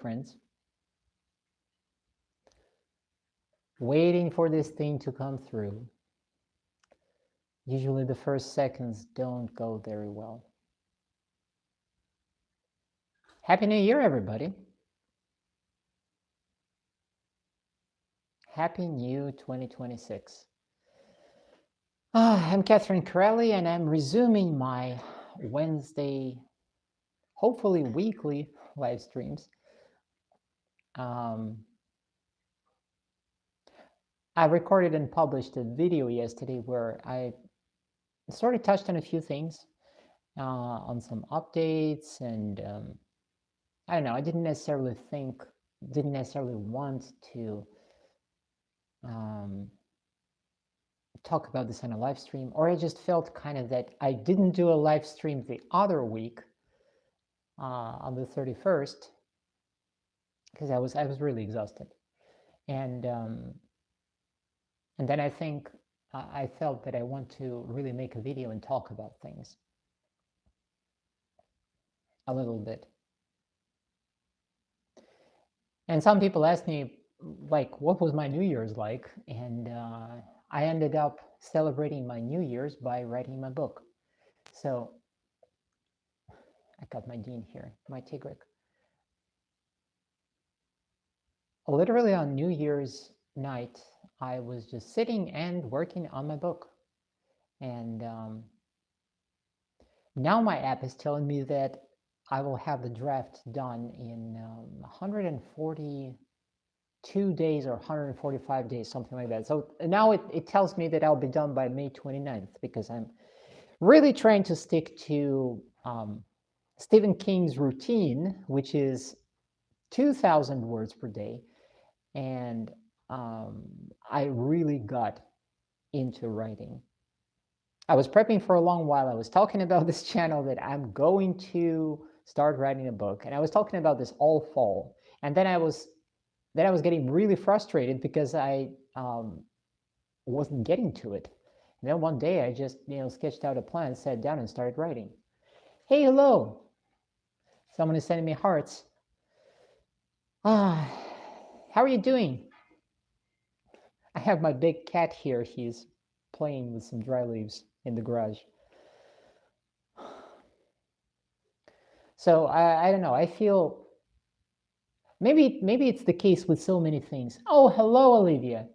friends. Waiting for this thing to come through. Usually the first seconds don't go very well. Happy New Year, everybody. Happy New 2026. I'm Catherine Corelli, and I'm resuming my Wednesday, hopefully weekly live streams. I recorded and published a video yesterday where I sort of touched on a few things, on some updates, and I don't know, I didn't necessarily want to talk about this on a live stream, or I just felt kind of that I didn't do a live stream the other week on the 31st because I was really exhausted, and then I think I felt that I want to really make a video and talk about things a little bit. And some people asked me, like, what was my New Year's like? And I ended up celebrating my New Year's by writing my book. So I got my Dean here, my Tigric. Literally on New Year's night, I was just sitting and working on my book. And now my app is telling me that I will have the draft done in 142 days or 145 days, something like that. So now it tells me that I'll be done by May 29th because I'm really trying to stick to Stephen King's routine, which is 2,000 words per day. And I really got into writing. I was prepping for a long while. I was talking about this channel that I'm going to start writing a book, and I was talking about this all fall. And then I was getting really frustrated because I wasn't getting to it. And then one day I just sketched out a plan, sat down, and started writing. Hey, hello. Someone is sending me hearts. How are you doing? I have my big cat here. He's playing with some dry leaves in the garage. So I don't know. I feel maybe it's the case with so many things. Oh, hello, Olivia.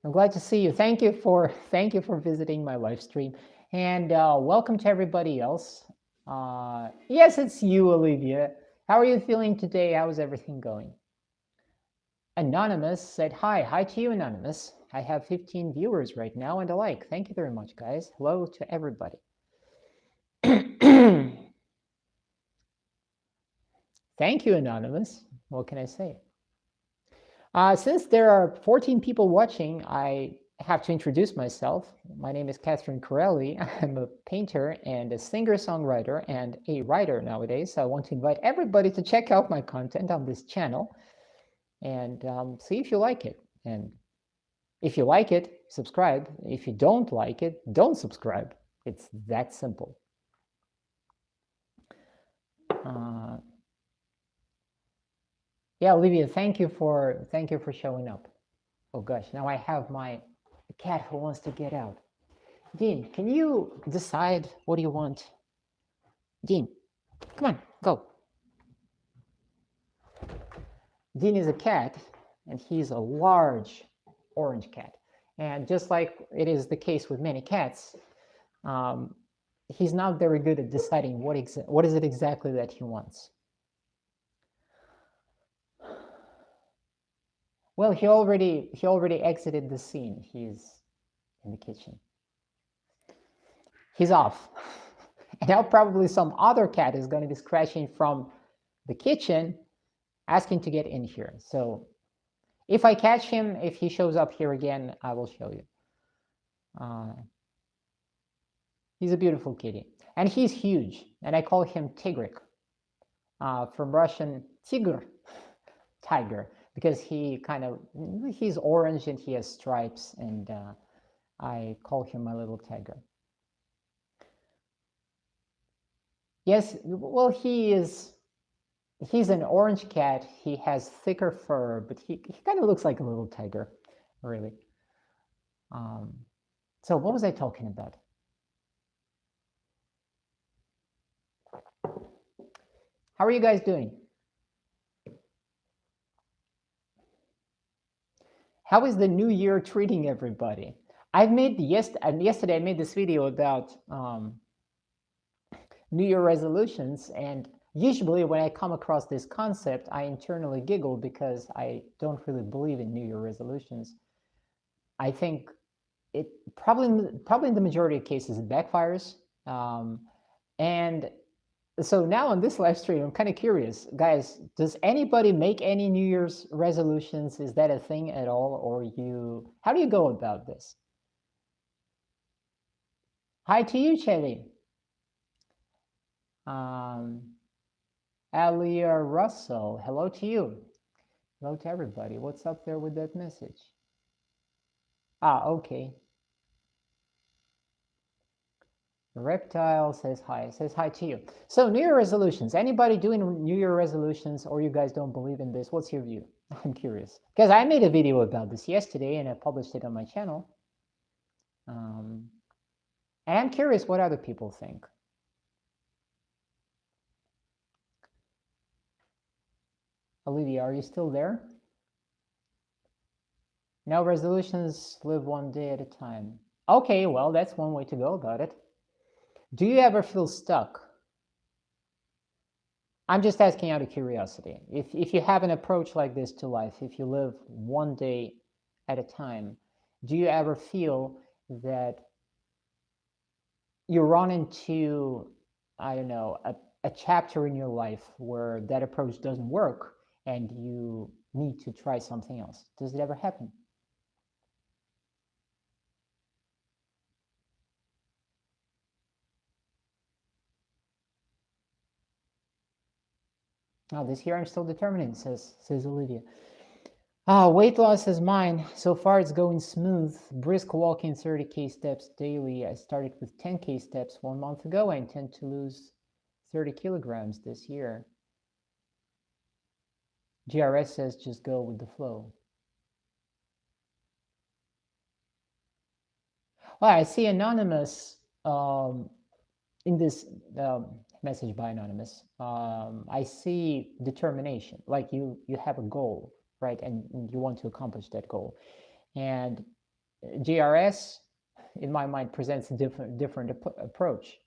I'm glad to see you. Thank you for visiting my live stream, and welcome to everybody else. Yes, it's you, Olivia. How are you feeling today? How's everything going? Anonymous said hi. Hi to you, Anonymous. I have 15 viewers right now and a like. Thank you very much, guys. Hello to everybody. Thank you, Anonymous. What can I say? Since there are 14 people watching, I have to introduce myself. My name is Catherine Corelli. I'm a painter and a singer-songwriter and a writer nowadays. So I want to invite everybody to check out my content on this channel and see if you like it. And if you like it, subscribe. If you don't like it, don't subscribe. It's that simple. Yeah, Olivia, thank you for showing up. Oh gosh, now I have my cat who wants to get out. Dean, can you decide what do you want? Dean, come on, go. Dean is a cat, and he's a large orange cat. And just like it is the case with many cats, he's not very good at deciding what is it exactly that he wants. Well, he already exited the scene. He's in the kitchen. He's off. And now probably some other cat is going to be scratching from the kitchen, asking to get in here. So if I catch him, if he shows up here again, I will show you. He's a beautiful kitty. And he's huge. And I call him Tigric. From Russian, Tigr, tiger. Because he's orange and he has stripes. And I call him my little tiger. Yes, well, he is He's an orange cat. He has thicker fur, but he kind of looks like a little tiger, really. So what was I talking about? How are you guys doing? How is the new year treating everybody? I've made yesterday I made this video about New Year resolutions, and usually when I come across this concept, I internally giggle because I don't really believe in New Year resolutions. I think it probably in the majority of cases it backfires, and so now on this live stream, I'm kind of curious, guys. Does anybody make any New Year's resolutions? Is that a thing at all, or you? How do you go about this? Hi to you, Chelly. Alia Russell, hello to you. Hello to everybody. What's up there with that message? Okay. Reptile says hi to you. So New Year resolutions. Anybody doing New Year resolutions, or you guys don't believe in this? What's your view? I'm curious because I made a video about this yesterday and I published it on my channel. And I'm curious what other people think. Olivia, are you still there? No resolutions, live one day at a time. Okay, well, that's one way to go about it. Do you ever feel stuck? I'm just asking out of curiosity. If you have an approach like this to life, if you live one day at a time, do you ever feel that you run into, I don't know, a chapter in your life where that approach doesn't work and you need to try something else? Does it ever happen? Oh, this year I'm still determining, says Olivia. Weight loss is mine. So far it's going smooth. Brisk walking 30K steps daily. I started with 10K steps 1 month ago. I intend to lose 30 kilograms this year. GRS says just go with the flow. Well, I see Anonymous in this message by Anonymous. I see determination, like you have a goal, right? And you want to accomplish that goal. And GRS, in my mind, presents a different approach,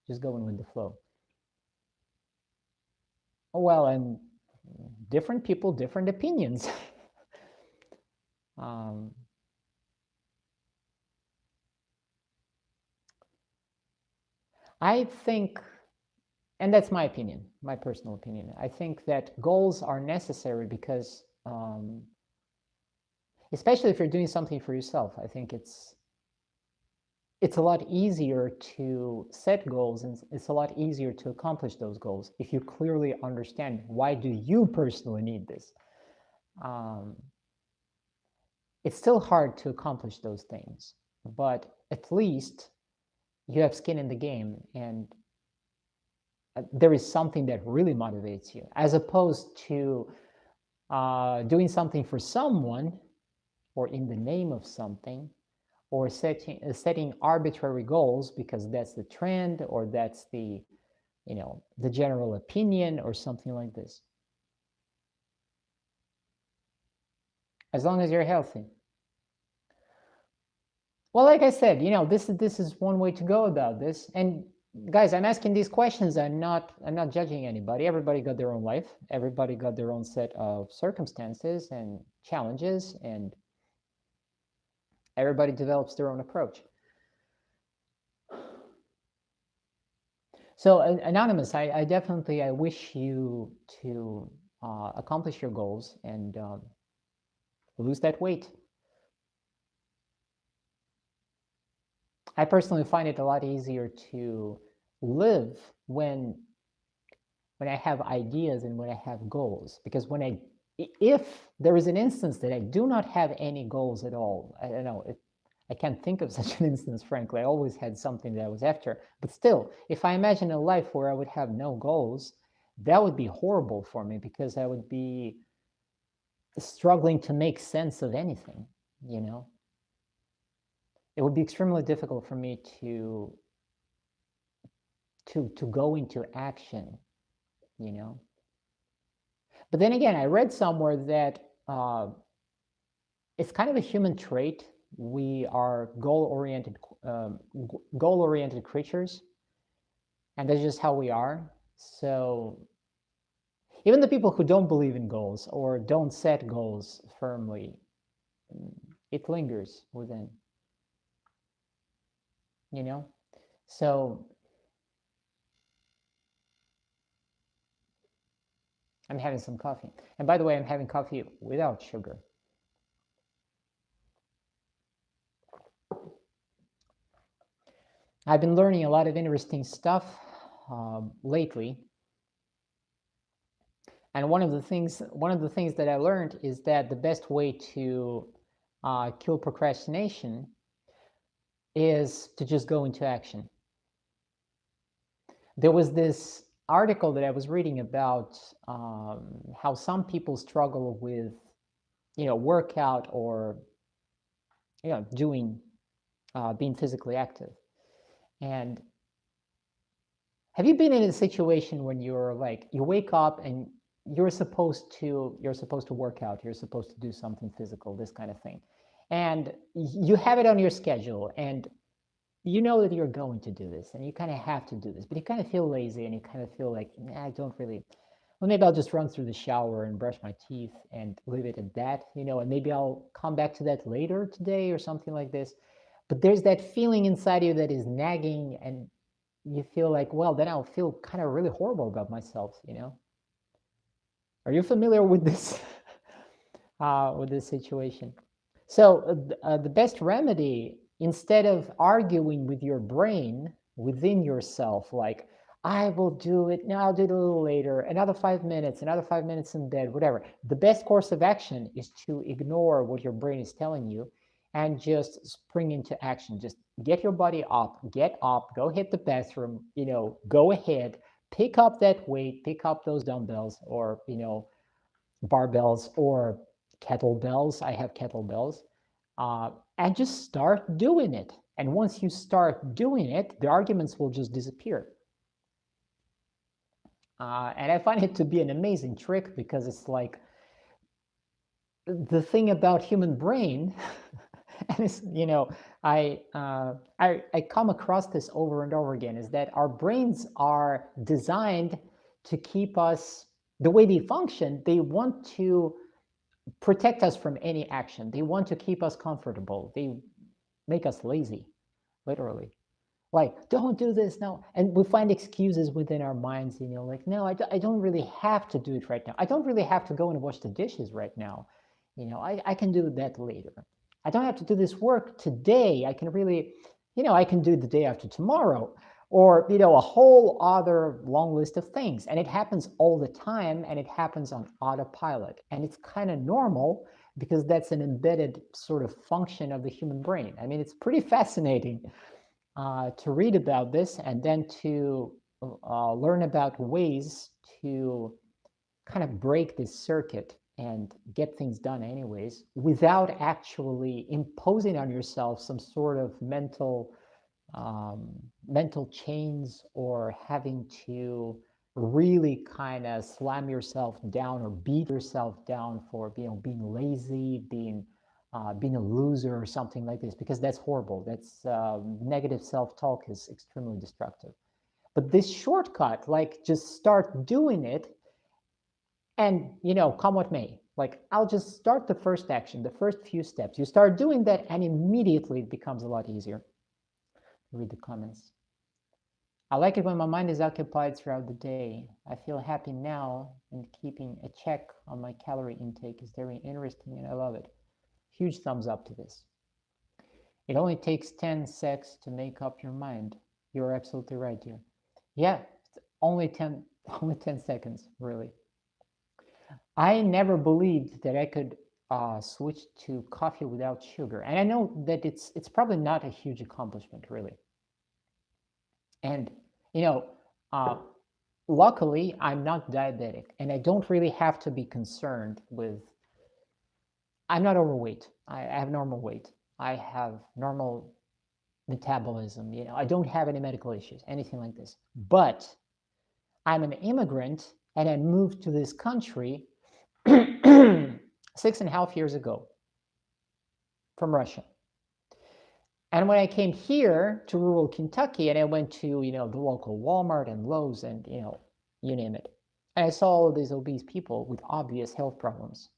just going with the flow. Well, and different people, different opinions. I think, and that's my opinion, my personal opinion, I think that goals are necessary because, especially if you're doing something for yourself, I think it's a lot easier to set goals, and it's a lot easier to accomplish those goals if you clearly understand why do you personally need this. It's still hard to accomplish those things, but at least you have skin in the game, and there is something that really motivates you, as opposed to doing something for someone or in the name of something, or setting arbitrary goals because that's the trend or that's the general opinion or something like this. As long as you're healthy. Well, like I said, this is one way to go about this. And guys, I'm asking these questions. I'm not judging anybody. Everybody got their own life. Everybody got their own set of circumstances and challenges, and everybody develops their own approach. So Anonymous, I definitely wish you to accomplish your goals and lose that weight. I personally find it a lot easier to live when I have ideas and when I have goals, because if there is an instance that I do not have any goals at all, I don't know, I can't think of such an instance, frankly. I always had something that I was after. But still, if I imagine a life where I would have no goals, that would be horrible for me because I would be struggling to make sense of anything, you know. It would be extremely difficult for me to go into action, you know. But then again, I read somewhere that it's kind of a human trait. We are goal-oriented creatures, and that's just how we are. So even the people who don't believe in goals or don't set goals firmly, it lingers within, you know. So I'm having some coffee, and by the way, I'm having coffee without sugar. I've been learning a lot of interesting stuff lately, and one of the things that I learned is that the best way to kill procrastination is to just go into action. There was this article that I was reading about how some people struggle with, workout or, doing, being physically active. And have you been in a situation when you're like, you wake up and you're supposed to work out, you're supposed to do something physical, this kind of thing, and you have it on your schedule, and you know that you're going to do this, and you kind of have to do this, but you kind of feel lazy, and you kind of feel like, I don't really. Well, maybe I'll just run through the shower and brush my teeth and leave it at that, and maybe I'll come back to that later today or something like this. But there's that feeling inside you that is nagging, and you feel like, well, then I'll feel kind of really horrible about myself, Are you familiar with this, with this situation? So the best remedy, instead of arguing with your brain within yourself, like, I will do it, no, I'll do it a little later, another 5 minutes, another 5 minutes in bed, whatever. The best course of action is to ignore what your brain is telling you and just spring into action. Just get your body up, get up, go hit the bathroom, go ahead, pick up that weight, pick up those dumbbells or, barbells or kettlebells. I have kettlebells, and just start doing it. And once you start doing it, the arguments will just disappear. And I find it to be an amazing trick because it's like the thing about human brain, and it's, I come across this over and over again, is that our brains are designed to keep us, the way they function, they want to protect us from any action. They want to keep us comfortable. They make us lazy, literally. Like, don't do this now. And we find excuses within our minds, like, no, I don't really have to do it right now. I don't really have to go and wash the dishes right now. I can do that later. I don't have to do this work today. I can really, I can do it the day after tomorrow, or, a whole other long list of things. And it happens all the time, and it happens on autopilot. And it's kind of normal because that's an embedded sort of function of the human brain. I mean, it's pretty fascinating to read about this and then to learn about ways to kind of break this circuit and get things done anyways without actually imposing on yourself some sort of mental chains or having to really kind of slam yourself down or beat yourself down for being lazy, being a loser or something like this, because that's horrible. That's negative self-talk is extremely destructive. But this shortcut, like, just start doing it, and come what may. Like, I'll just start the first action, the first few steps. You start doing that, and immediately it becomes a lot easier. Read the comments. I like it when my mind is occupied throughout the day. I feel happy now, and keeping a check on my calorie intake is very interesting, and I love it. Huge thumbs up to this. It only takes 10 seconds to make up your mind. You're absolutely right, dear. Yeah, only 10 seconds, really. I never believed that I could switch to coffee without sugar. And I know that it's probably not a huge accomplishment, really. And, luckily, I'm not diabetic, and I don't really have to be concerned with. I'm not overweight. I have normal weight. I have normal metabolism. I don't have any medical issues, anything like this. But I'm an immigrant, and I moved to this country 6.5 years ago from Russia. And when I came here to rural Kentucky, and I went to the local Walmart and Lowe's and you name it, and I saw all of these obese people with obvious health problems,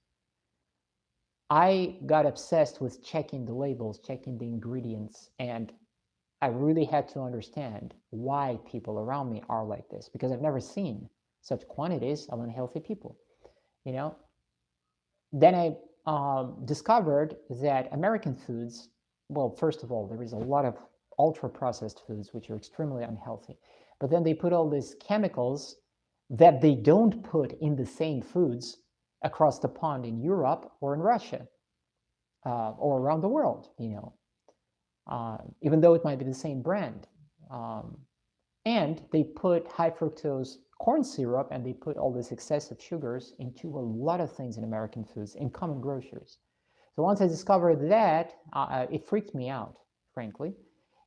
I got obsessed with checking the labels, checking the ingredients, and I really had to understand why people around me are like this, because I've never seen such quantities of unhealthy people. You know, then I discovered that American foods, well, first of all, there is a lot of ultra processed foods which are extremely unhealthy, but then they put all these chemicals that they don't put in the same foods across the pond in Europe or in Russia or around the world, even though it might be the same brand. And they put high fructose corn syrup and they put all these excessive sugars into a lot of things in American foods, in common groceries. So once I discovered that, it freaked me out, frankly.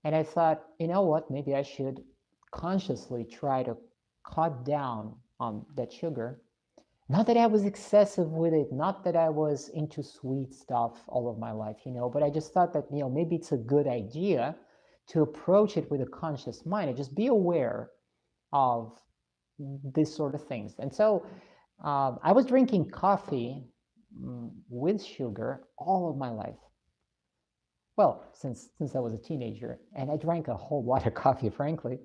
And I thought, you know what, maybe I should consciously try to cut down on that sugar. Not that I was excessive with it, not that I was into sweet stuff all of my life, but I just thought that, maybe it's a good idea to approach it with a conscious mind and just be aware of these sort of things. And so I was drinking coffee with sugar all of my life. Well, since I was a teenager, and I drank a whole lot of coffee, frankly.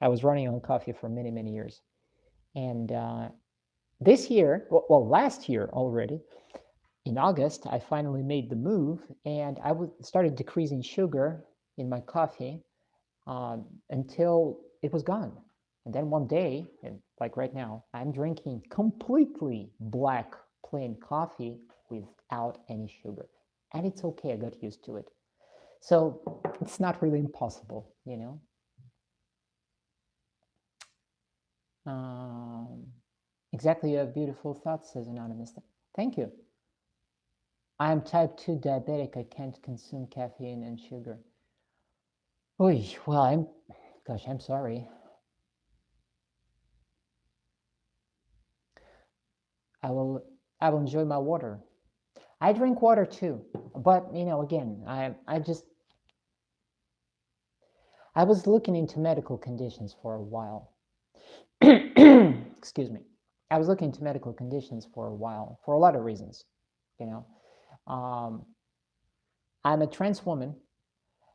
I was running on coffee for many, many years. And this year, well, last year already, in August, I finally made the move, and I started decreasing sugar in my coffee until it was gone. And then one day, and like right now, I'm drinking completely black plain coffee without any sugar. And it's okay, I got used to it. So it's not really impossible, Exactly, you have beautiful thoughts, says Anonymous. Thank you. I am type 2 diabetic. I can't consume caffeine and sugar. Oy, well, I'm sorry. I will enjoy my water. I drink water too, but again, I was looking into medical conditions for a while. Excuse me. I was looking into medical conditions for a while for a lot of reasons. I'm a trans woman,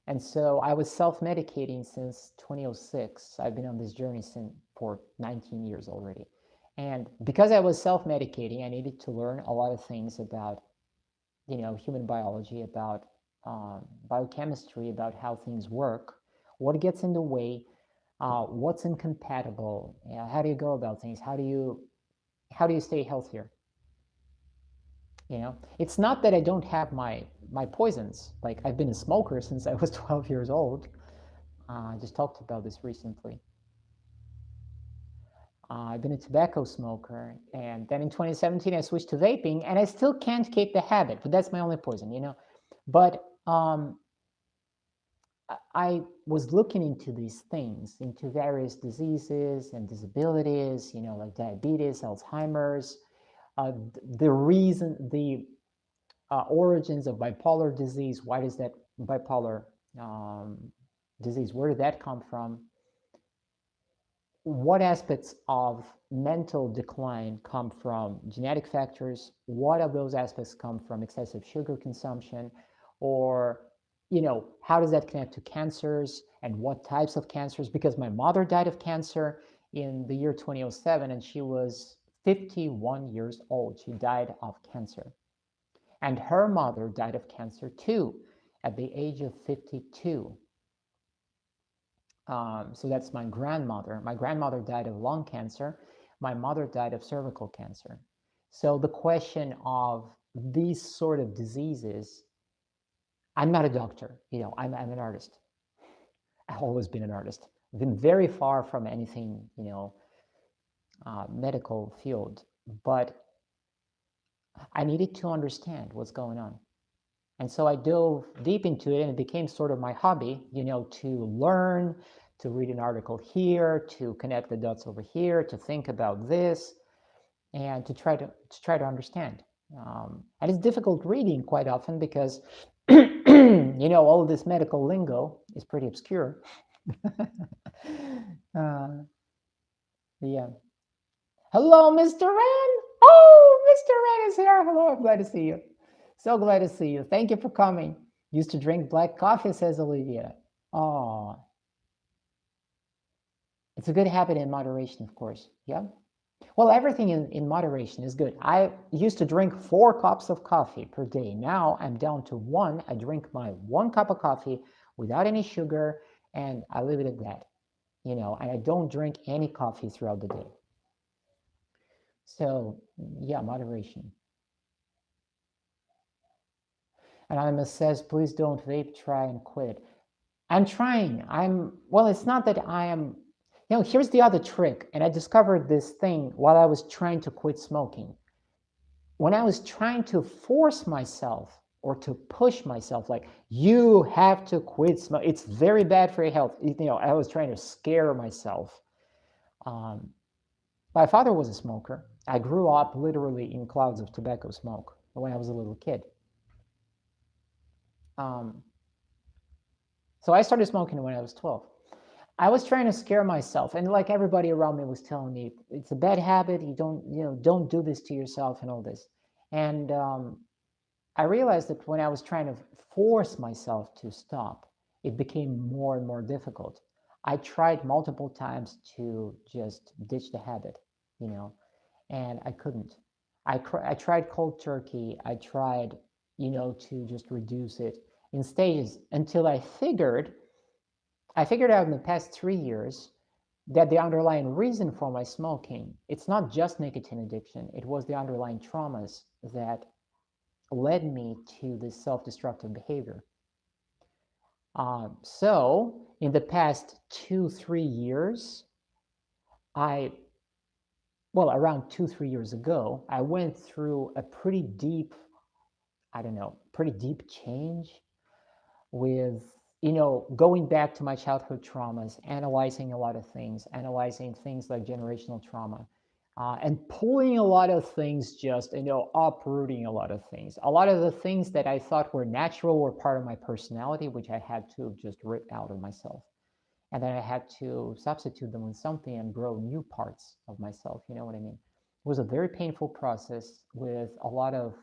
and so I was self-medicating since 2006. I've been on this journey for 19 years already. And because I was self-medicating, I needed to learn a lot of things about, human biology, about biochemistry, about how things work, what gets in the way, what's incompatible, how do you go about things, how do you stay healthier? It's not that I don't have my poisons. Like, I've been a smoker since I was 12 years old. I just talked about this recently. I've been a tobacco smoker, and then in 2017 I switched to vaping, and I still can't keep the habit, but that's my only poison, But I was looking into these things, into various diseases and disabilities, like diabetes, Alzheimer's, the origins of bipolar disease. Why does that bipolar disease, where did that come from? What aspects of mental decline come from genetic factors? What of those aspects come from excessive sugar consumption? Or, how does that connect to cancers and what types of cancers? Because my mother died of cancer in the year 2007, and she was 51 years old. She died of cancer. And her mother died of cancer too, at the age of 52. So that's my grandmother. My grandmother died of lung cancer. My mother died of cervical cancer. So the question of these sort of diseases, I'm not a doctor, I'm an artist. I've always been an artist. I've been very far from anything, medical field, but I needed to understand what's going on. And so I dove deep into it, and it became sort of my hobby, to learn, to read an article here, to connect the dots over here, to think about this, and to try to understand. And it's difficult reading quite often because, all of this medical lingo is pretty obscure. Yeah. Hello, Mr. Ren. Oh, Mr. Ren is here. Hello, I'm glad to see you. So glad to see you. Thank you for coming. Used to drink black coffee, says Olivia. Oh, it's a good habit in moderation, of course. Yeah. Well, everything in moderation is good. I used to drink 4 cups of coffee per day. Now I'm down to 1. I drink my 1 cup of coffee without any sugar, and I leave it at that. And I don't drink any coffee throughout the day. So, yeah, moderation. Anonymous says, please don't vape, try and quit. I'm trying. Well, it's not that I am, here's the other trick. And I discovered this thing while I was trying to quit smoking. When I was trying to force myself or to push myself, like, you have to quit smoking, it's very bad for your health. I was trying to scare myself. My father was a smoker. I grew up literally in clouds of tobacco smoke when I was a little kid. So I started smoking when I was 12. I was trying to scare myself, and like everybody around me was telling me, it's a bad habit. You don't do this to yourself and all this. And I realized that when I was trying to force myself to stop, it became more and more difficult. I tried multiple times to just ditch the habit, and I couldn't. I tried cold turkey. I tried, to just reduce it in stages until I figured out in the past 3 years that the underlying reason for my smoking, it's not just nicotine addiction, it was the underlying traumas that led me to this self-destructive behavior. So in the past 2-3 years, around 2-3 years ago, I went through a pretty deep change with, going back to my childhood traumas, analyzing a lot of things, analyzing things like generational trauma, and pulling a lot of things, just, uprooting a lot of things. A lot of the things that I thought were natural were part of my personality, which I had to just rip out of myself. And then I had to substitute them with something and grow new parts of myself. You know what I mean? It was a very painful process with a lot of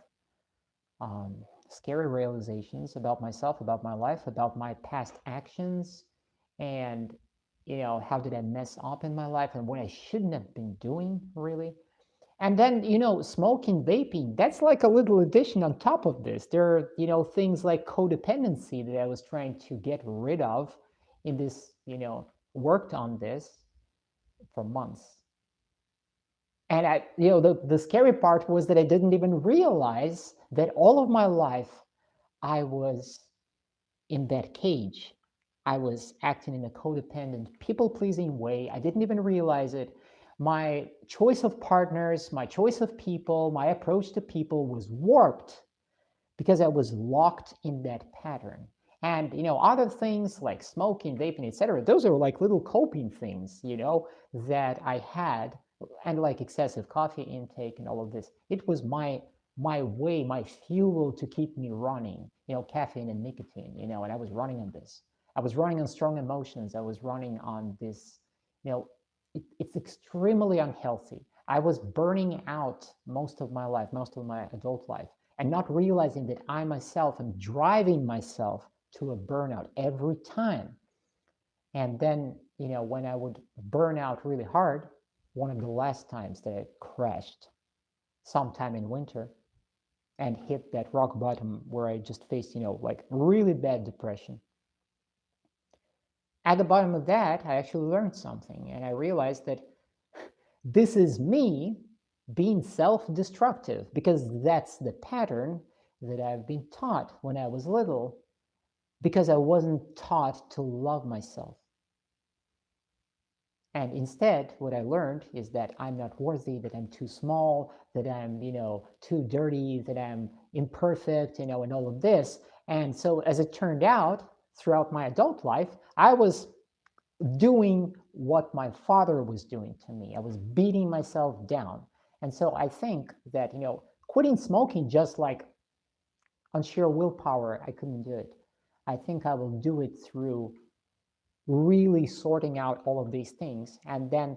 scary realizations about myself, about my life, about my past actions, and how did I mess up in my life and what I shouldn't have been doing, really. And then, smoking, vaping, that's like a little addition on top of this. There are, things like codependency that I was trying to get rid of in this, worked on this for months. And the scary part was that I didn't even realize that all of my life I was in that cage. I was acting in a codependent, people-pleasing way. I didn't even realize it. My choice of partners, my choice of people, my approach to people was warped because I was locked in that pattern. And other things like smoking, vaping, etc., those are like little coping things, that I had, and like excessive coffee intake and all of this. It was my way, my fuel to keep me running, caffeine and nicotine, and I was running on this. I was running on strong emotions. I was running on this, it's extremely unhealthy. I was burning out most of my life, most of my adult life, and not realizing that I myself am driving myself to a burnout every time. And then, when I would burn out really hard, one of the last times that I crashed sometime in winter and hit that rock bottom where I just faced, like really bad depression. At the bottom of that, I actually learned something, and I realized that this is me being self-destructive, because that's the pattern that I've been taught when I was little, because I wasn't taught to love myself. And instead, what I learned is that I'm not worthy, that I'm too small, that I'm, too dirty, that I'm imperfect, and all of this. And so, as it turned out, throughout my adult life, I was doing what my father was doing to me. I was beating myself down. And so I think that, quitting smoking just like on sheer willpower, I couldn't do it. I think I will do it through really sorting out all of these things. And then,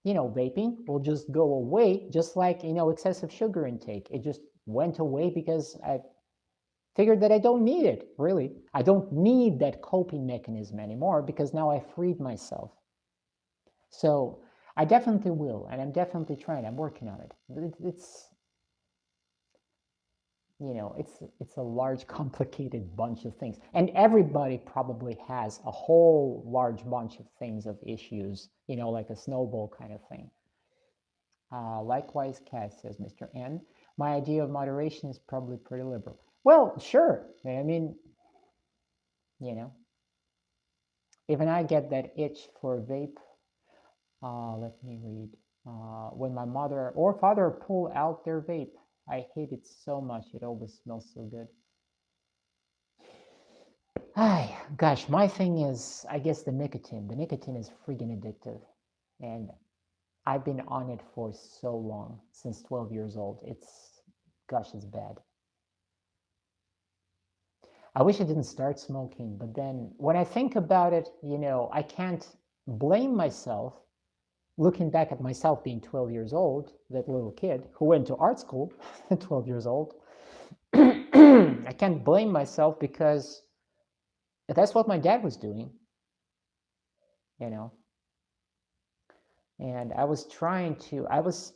vaping will just go away, just like, excessive sugar intake. It just went away because I figured that I don't need it, really. I don't need that coping mechanism anymore because now I freed myself. So I definitely will, and I'm definitely trying. I'm working on it. It's it's a large, complicated bunch of things, and everybody probably has a whole large bunch of things, of issues, like a snowball kind of thing. Likewise, Cass, says Mr. N. My idea of moderation is probably pretty liberal. Well, sure. I mean, even I get that itch for vape. Let me read. When my mother or father pull out their vape, I hate it so much. It always smells so good. Ay, gosh, my thing is, I guess the nicotine. The nicotine is freaking addictive. And I've been on it for so long, since 12 years old. Gosh, it's bad. I wish I didn't start smoking, but then when I think about it, I can't blame myself. Looking back at myself being 12 years old, that little kid who went to art school at 12 years old, I can't blame myself because that's what my dad was doing, and I was trying to, I was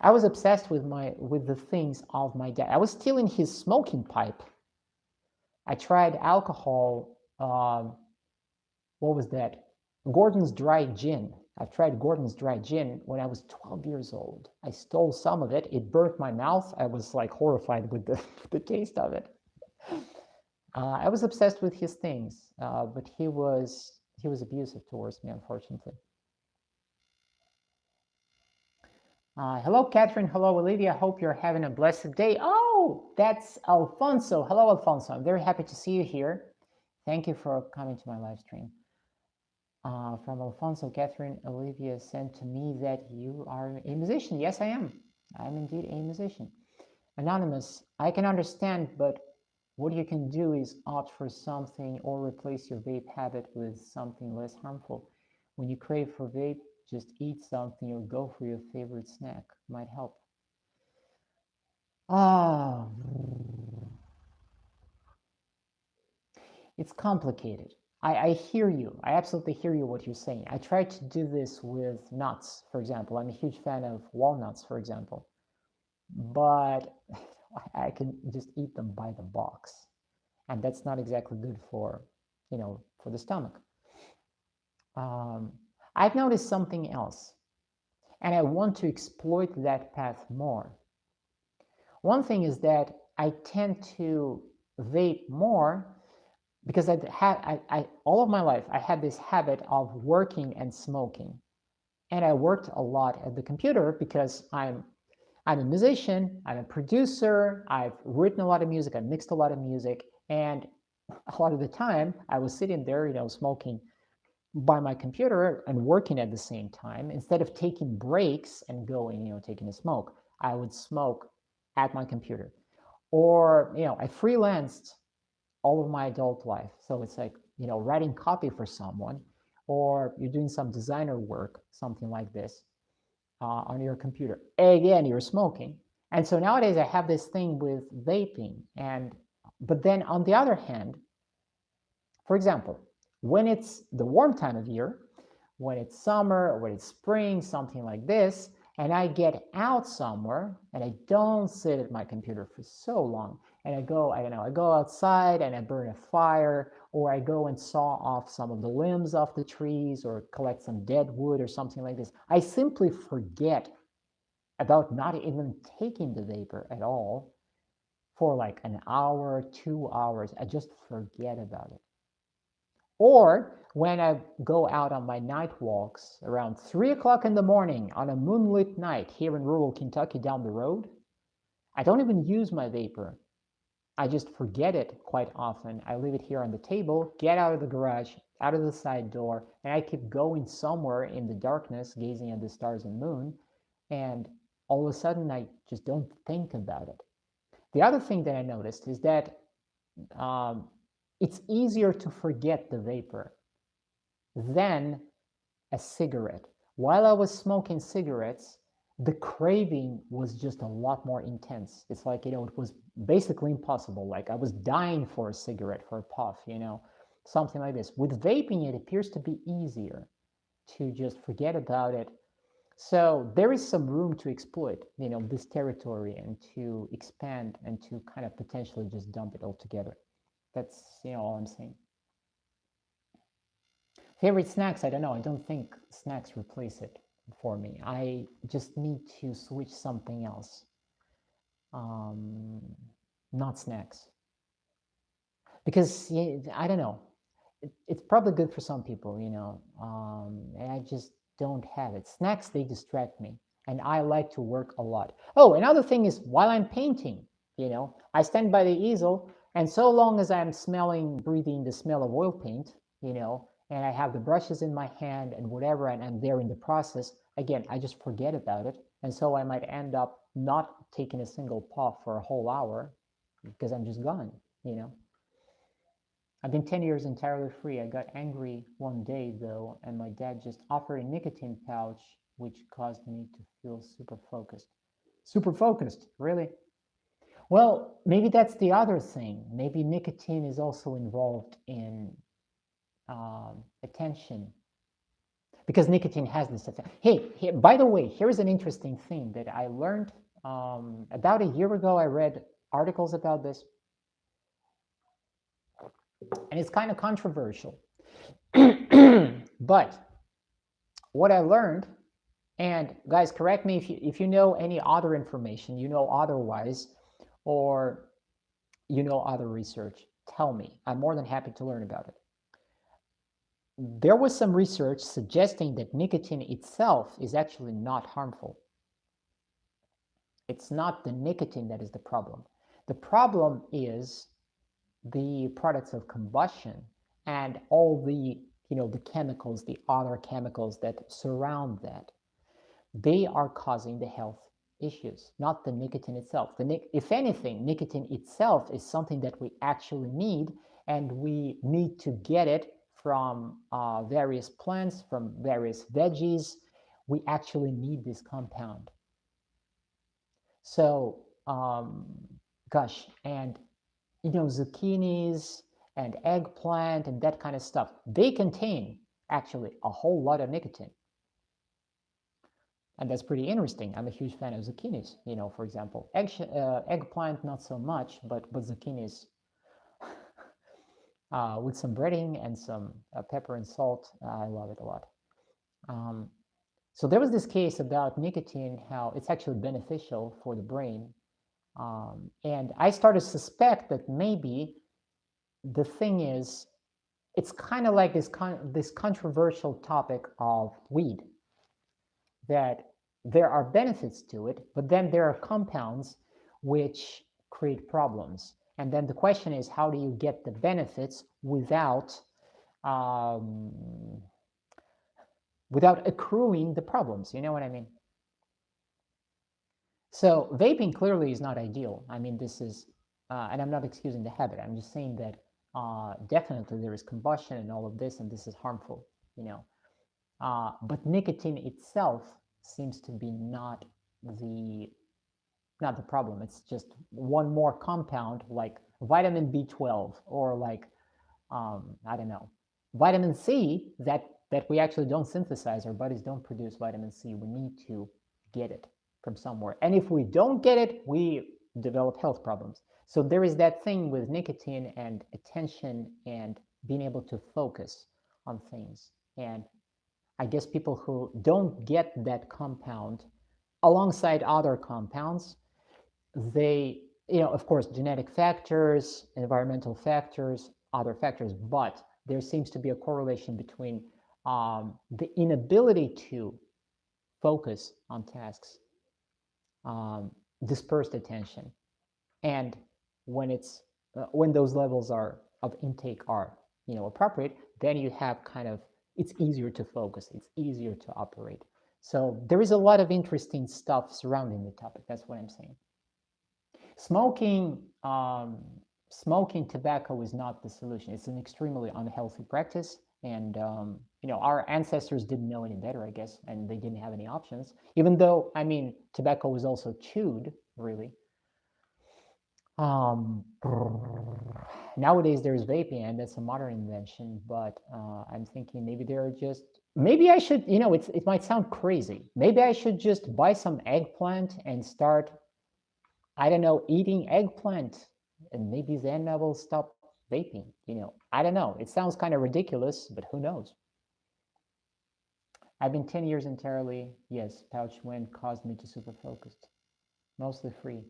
obsessed with the things of my dad. I was stealing his smoking pipe. I tried alcohol. What was that? Gordon's Dry Gin. I've tried Gordon's Dry Gin when I was 12 years old. I stole some of it. It burnt my mouth. I was like horrified with the taste of it. I was obsessed with his things, but he was abusive towards me, unfortunately. Hello, Catherine. Hello, Olivia. Hope you're having a blessed day. Oh, that's Alfonso. Hello, Alfonso. I'm very happy to see you here. Thank you for coming to my live stream. From Alfonso, Catherine, Olivia sent to me that you are a musician. Yes, I am. I'm indeed a musician. Anonymous, I can understand, but what you can do is opt for something or replace your vape habit with something less harmful. When you crave for vape, just eat something or go for your favorite snack. Might help. It's complicated. I hear you. I absolutely hear you what you're saying. I try to do this with nuts, for example. I'm a huge fan of walnuts, for example. But I can just eat them by the box. And that's not exactly good for, for the stomach. I've noticed something else, and I want to exploit that path more. One thing is that I tend to vape more because all of my life, I had this habit of working and smoking. And I worked a lot at the computer because I'm a musician, I'm a producer, I've written a lot of music, I've mixed a lot of music, and a lot of the time I was sitting there, smoking by my computer and working at the same time. Instead of taking breaks and going, taking a smoke, I would smoke at my computer. Or, I freelanced all of my adult life. So it's like, writing copy for someone, or you're doing some designer work, something like this, on your computer. Again, you're smoking. And so nowadays I have this thing with vaping. But then on the other hand, for example, when it's the warm time of year, when it's summer or when it's spring, something like this, and I get out somewhere and I don't sit at my computer for so long, and I go outside and I burn a fire, or I go and saw off some of the limbs off the trees or collect some dead wood or something like this, I simply forget about not even taking the vapor at all for like an hour, 2 hours. I just forget about it. Or when I go out on my night walks around 3 o'clock in the morning on a moonlit night here in rural Kentucky down the road, I don't even use my vapor. I just forget it quite often. I leave it here on the table, get out of the garage, out of the side door, and I keep going somewhere in the darkness, gazing at the stars and moon, and all of a sudden I just don't think about it. The other thing that I noticed is that it's easier to forget the vapor than a cigarette. While I was smoking cigarettes, the craving was just a lot more intense. It's like, it was basically impossible. Like I was dying for a cigarette, for a puff, something like this. With vaping, it appears to be easier to just forget about it. So there is some room to exploit, this territory and to expand and to kind of potentially just dump it altogether. That's, all I'm saying. Favorite snacks, I don't know. I don't think snacks replace it for me. I just need to switch something else. Not snacks. Because, I don't know. It's probably good for some people, and I just don't have it. Snacks, they distract me. And I like to work a lot. Oh, another thing is while I'm painting, I stand by the easel, and so long as I'm breathing the smell of oil paint, and I have the brushes in my hand and whatever, and I'm there in the process, again, I just forget about it. And so I might end up not taking a single puff for a whole hour because I'm just gone, I've been 10 years entirely free. I got angry one day, though, and my dad just offered a nicotine pouch, which caused me to feel super focused. Super focused, really? Well, maybe that's the other thing. Maybe nicotine is also involved in attention, because nicotine has this effect. Hey, by the way, here's an interesting thing that I learned about a year ago. I read articles about this, and it's kind of controversial. But what I learned, and guys, correct me if you know any other information, otherwise, or other research, tell me. I'm more than happy to learn about it. There was some research suggesting that nicotine itself is actually not harmful. It's not the nicotine that is the problem. The problem is the products of combustion and all the the chemicals, the other chemicals that surround that. They are causing the health issues, not the nicotine itself. If anything, nicotine itself is something that we actually need, and we need to get it from various plants, from various veggies. We actually need this compound. So, gosh, and zucchinis and eggplant and that kind of stuff, they contain actually a whole lot of nicotine. And that's pretty interesting. I'm a huge fan of zucchinis, for example. Eggplant, not so much, but zucchinis with some breading and some pepper and salt, I love it a lot. So there was this case about nicotine, how it's actually beneficial for the brain. And I started to suspect that maybe the thing is, it's kind of like this controversial topic of weed, that there are benefits to it, but then there are compounds which create problems. And then the question is, how do you get the benefits without accruing the problems? You know what I mean? So vaping clearly is not ideal. I mean, this is, and I'm not excusing the habit. I'm just saying that definitely there is combustion and all of this, and this is harmful, but nicotine itself seems to be not the problem. It's just one more compound, like vitamin B12, or like I don't know, vitamin C, that we actually don't synthesize. Our bodies don't produce vitamin C. We need to get it from somewhere, and if we don't get it, we develop health problems. So there is that thing with nicotine and attention and being able to focus on things. And I guess people who don't get that compound alongside other compounds, they, of course, genetic factors, environmental factors, other factors, but there seems to be a correlation between the inability to focus on tasks, dispersed attention, and when it's when those levels are of intake are appropriate, then you have kind of, it's easier to focus, it's easier to operate. So there is a lot of interesting stuff surrounding the topic. That's what I'm saying. Smoking tobacco is not the solution. It's an extremely unhealthy practice, and our ancestors didn't know any better, I guess, and they didn't have any options. Even though, I mean, tobacco was also chewed, really. Nowadays there's vaping, and that's a modern invention, but I'm thinking maybe I should, it might sound crazy. Maybe I should just buy some eggplant and start, I don't know, eating eggplant, and maybe then I will stop vaping. I don't know. It sounds kind of ridiculous, but who knows? I've been 10 years entirely. Yes, pouch wind caused me to super focused. Mostly free.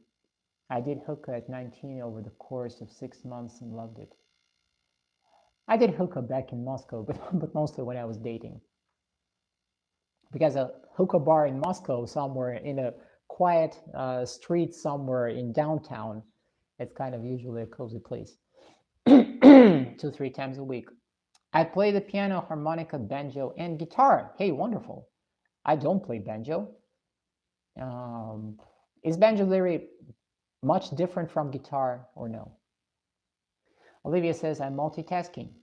I did hookah at 19 over the course of 6 months and loved it. I did hookah back in Moscow, but mostly when I was dating. Because a hookah bar in Moscow, somewhere in a quiet street somewhere in downtown, it's kind of usually a cozy place. 2-3 times a week. I play the piano, harmonica, banjo, and guitar. Hey, wonderful. I don't play banjo. Is banjo very much different from guitar or no? Olivia says, I'm multitasking.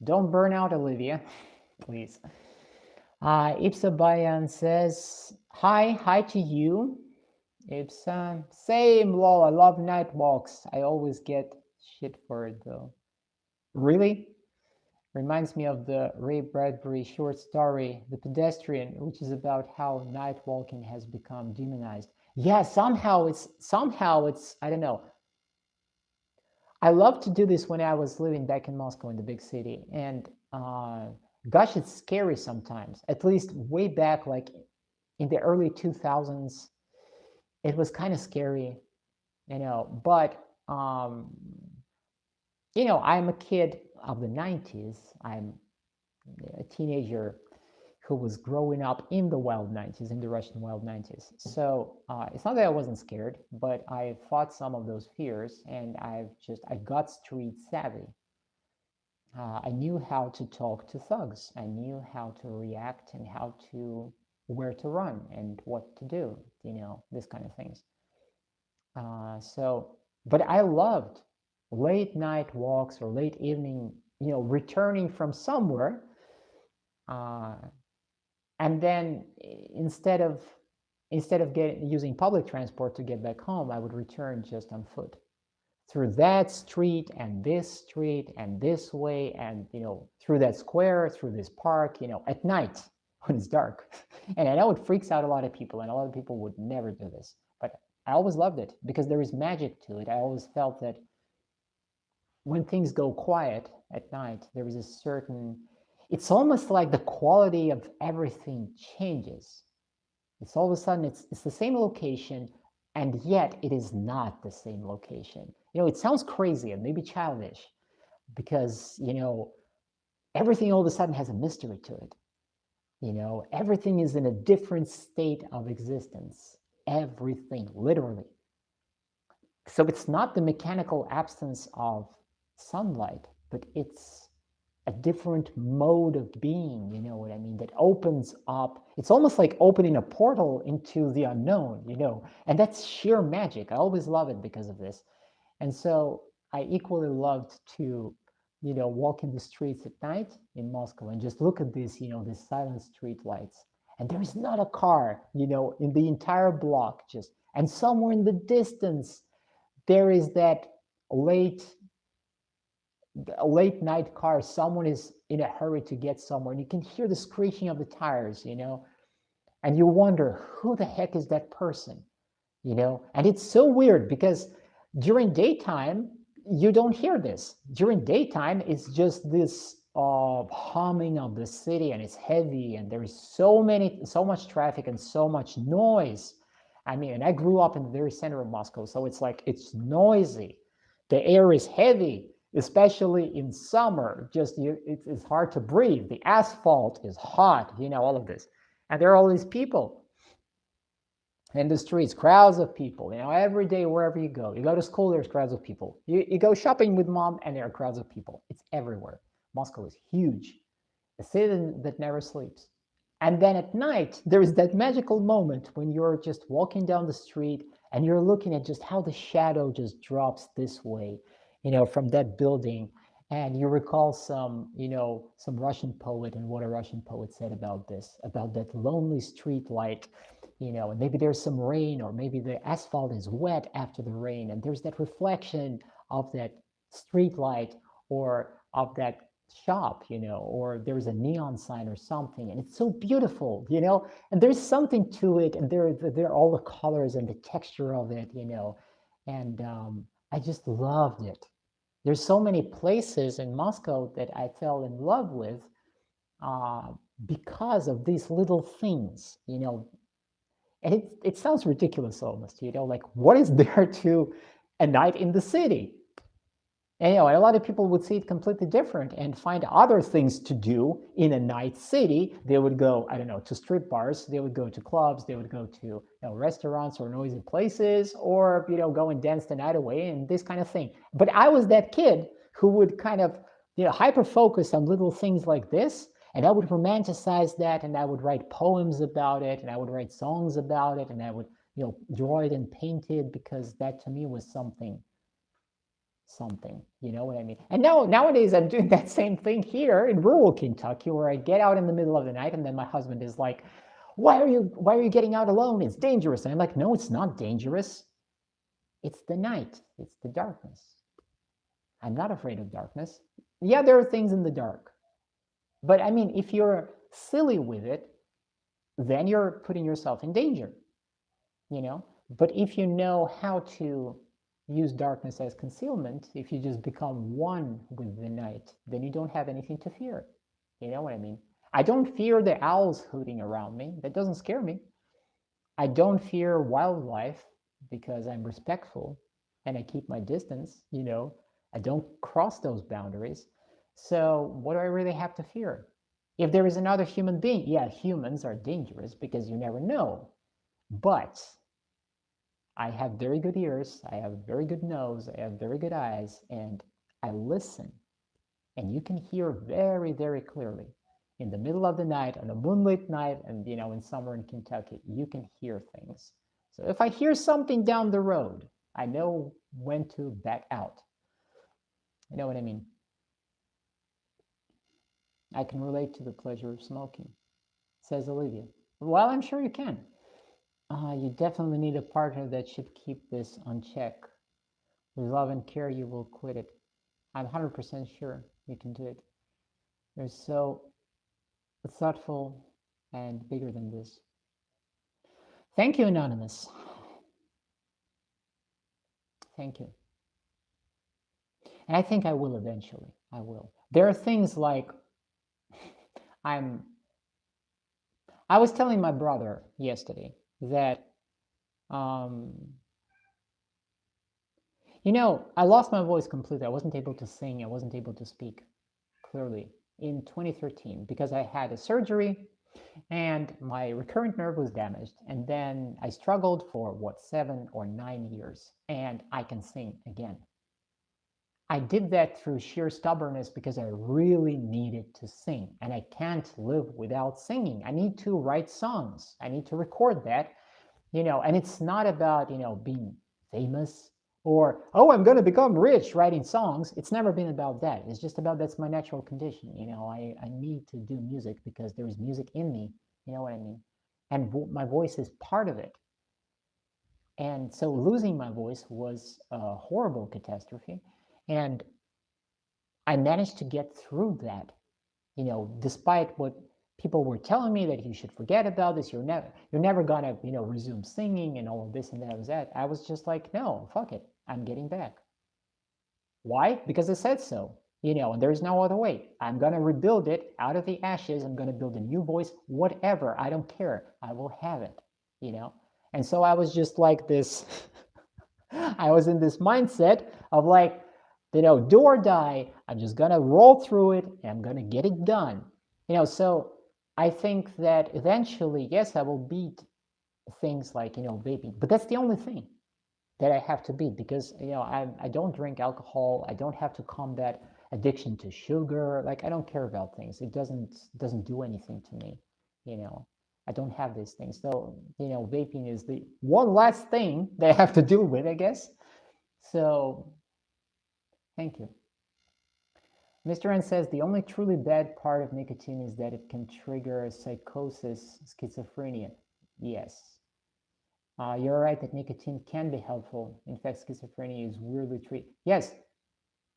Don't burn out, Olivia, please. Ipsa Bayan says, hi to you. Ipsa, same, lol, I love night walks. I always get shit for it though. Really? Reminds me of the Ray Bradbury short story, The Pedestrian, which is about how night walking has become demonized. Yeah, somehow it's, I don't know. I loved to do this when I was living back in Moscow in the big city. And gosh, it's scary sometimes, at least way back, like in the early 2000s, it was kind of scary, but I'm a kid of the 90s. I'm a teenager who was growing up in the wild 90s, in the Russian wild 90s. So it's not that I wasn't scared, but I fought some of those fears, and I got street savvy. I knew how to talk to thugs. I knew how to react and where to run and what to do, this kind of things. But I loved late night walks or late evening, returning from somewhere. And then instead of using public transport to get back home, I would return just on foot through that street and this way, and through that square, through this park, at night when it's dark. And I know it freaks out a lot of people, and a lot of people would never do this, but I always loved it because there is magic to it. I always felt that when things go quiet at night, there is a certain, it's almost like the quality of everything changes. It's all of a sudden, it's the same location, and yet it is not the same location. It sounds crazy and maybe childish because, everything all of a sudden has a mystery to it. Everything is in a different state of existence. Everything, literally. So it's not the mechanical absence of sunlight, but it's a different mode of being, you know what I mean, that opens up. It's almost like opening a portal into the unknown, and that's sheer magic. I always love it because of this. And so I equally loved to, walk in the streets at night in Moscow and just look at these, these silent street lights. And there is not a car, in the entire block, and somewhere in the distance, there is that late night car. Someone is in a hurry to get somewhere, and you can hear the screeching of the tires, and you wonder, who the heck is that person? And it's so weird because during daytime, you don't hear this. During daytime, it's just this humming of the city, and it's heavy, and there is so much traffic and so much noise. I mean, and I grew up in the very center of Moscow, so it's like, it's noisy. The air is heavy. especially in summer. Just it's hard to breathe. The asphalt is hot, all of this. And there are all these people in the streets, crowds of people, every day, wherever you go. You go to school, there's crowds of people. You go shopping with mom, and there are crowds of people. It's everywhere. Moscow is huge, a city that never sleeps. And then at night, there is that magical moment when you're just walking down the street and you're looking at just how the shadow just drops this way, from that building. And you recall some Russian poet and what a Russian poet said about this, about that lonely street light, and maybe there's some rain, or maybe the asphalt is wet after the rain, and there's that reflection of that street light or of that shop, or there's a neon sign or something, and it's so beautiful, and there's something to it, and there are all the colors and the texture of it, and I just loved it. There's so many places in Moscow that I fell in love with because of these little things, and it sounds ridiculous almost, like what is there to a night in the city? And, a lot of people would see it completely different and find other things to do in a night city. They would go, I don't know, to strip bars. They would go to clubs. They would go to restaurants or noisy places, or go and dance the night away and this kind of thing. But I was that kid who would kind of hyper focus on little things like this, and I would romanticize that, and I would write poems about it, and I would write songs about it, and I would draw it and paint it, because that to me was something, you know what I mean? And nowadays I'm doing that same thing here in rural Kentucky, where I get out in the middle of the night, and then my husband is like, why are you getting out alone? It's dangerous. And I'm like, no, it's not dangerous. It's the night. It's the darkness. I'm not afraid of darkness. Yeah, there are things in the dark. But I mean, if you're silly with it, then you're putting yourself in danger, But if you know how to use darkness as concealment, if you just become one with the night, then you don't have anything to fear. You know what I mean? I don't fear the owls hooting around me. That doesn't scare me. I don't fear wildlife because I'm respectful and I keep my distance, I don't cross those boundaries. So what do I really have to fear? If there is another human being, yeah, humans are dangerous because you never know. But I have very good ears, I have a very good nose, I have very good eyes, and I listen. And you can hear very, very clearly. In the middle of the night, on a moonlit night, and in summer in Kentucky, you can hear things. So if I hear something down the road, I know when to back out. You know what I mean? I can relate to the pleasure of smoking, says Olivia. Well, I'm sure you can. You definitely need a partner that should keep this on check. With love and care, you will quit it. I'm 100% sure you can do it. You're so thoughtful and bigger than this. Thank you, Anonymous. Thank you. And I think I will eventually. I will. There are things like I was telling my brother yesterday that I lost my voice completely. I wasn't able to sing. I wasn't able to speak clearly in 2013 because I had a surgery and my recurrent nerve was damaged. And then I struggled for 7 or 9 years, and I can sing again. I did that through sheer stubbornness because I really needed to sing, and I can't live without singing. I need to write songs. I need to record that, and it's not about, being famous or, oh, I'm going to become rich writing songs. It's never been about that. It's just about that's my natural condition. I need to do music because there is music in me. You know what I mean? And my voice is part of it. And so losing my voice was a horrible catastrophe. And I managed to get through that, despite what people were telling me that you should forget about this. You're never gonna, resume singing and all of this and that was that. I was just like, no, fuck it. I'm getting back. Why? Because I said so, and there's no other way. I'm gonna rebuild it out of the ashes. I'm gonna build a new voice, whatever. I don't care. I will have it, And so I was just like this, I was in this mindset of like, do or die. I'm just gonna roll through it and I'm gonna get it done. So I think that eventually, yes, I will beat things like vaping, but that's the only thing that I have to beat, because I don't drink alcohol. I don't have to combat addiction to sugar. Like, I don't care about things. It doesn't do anything to me. I don't have these things. So vaping is the one last thing that I have to deal with, I guess. So thank you. Mr. N says the only truly bad part of nicotine is that it can trigger psychosis, schizophrenia. Yes. You're right that nicotine can be helpful. In fact, schizophrenia is weirdly treated. Yes,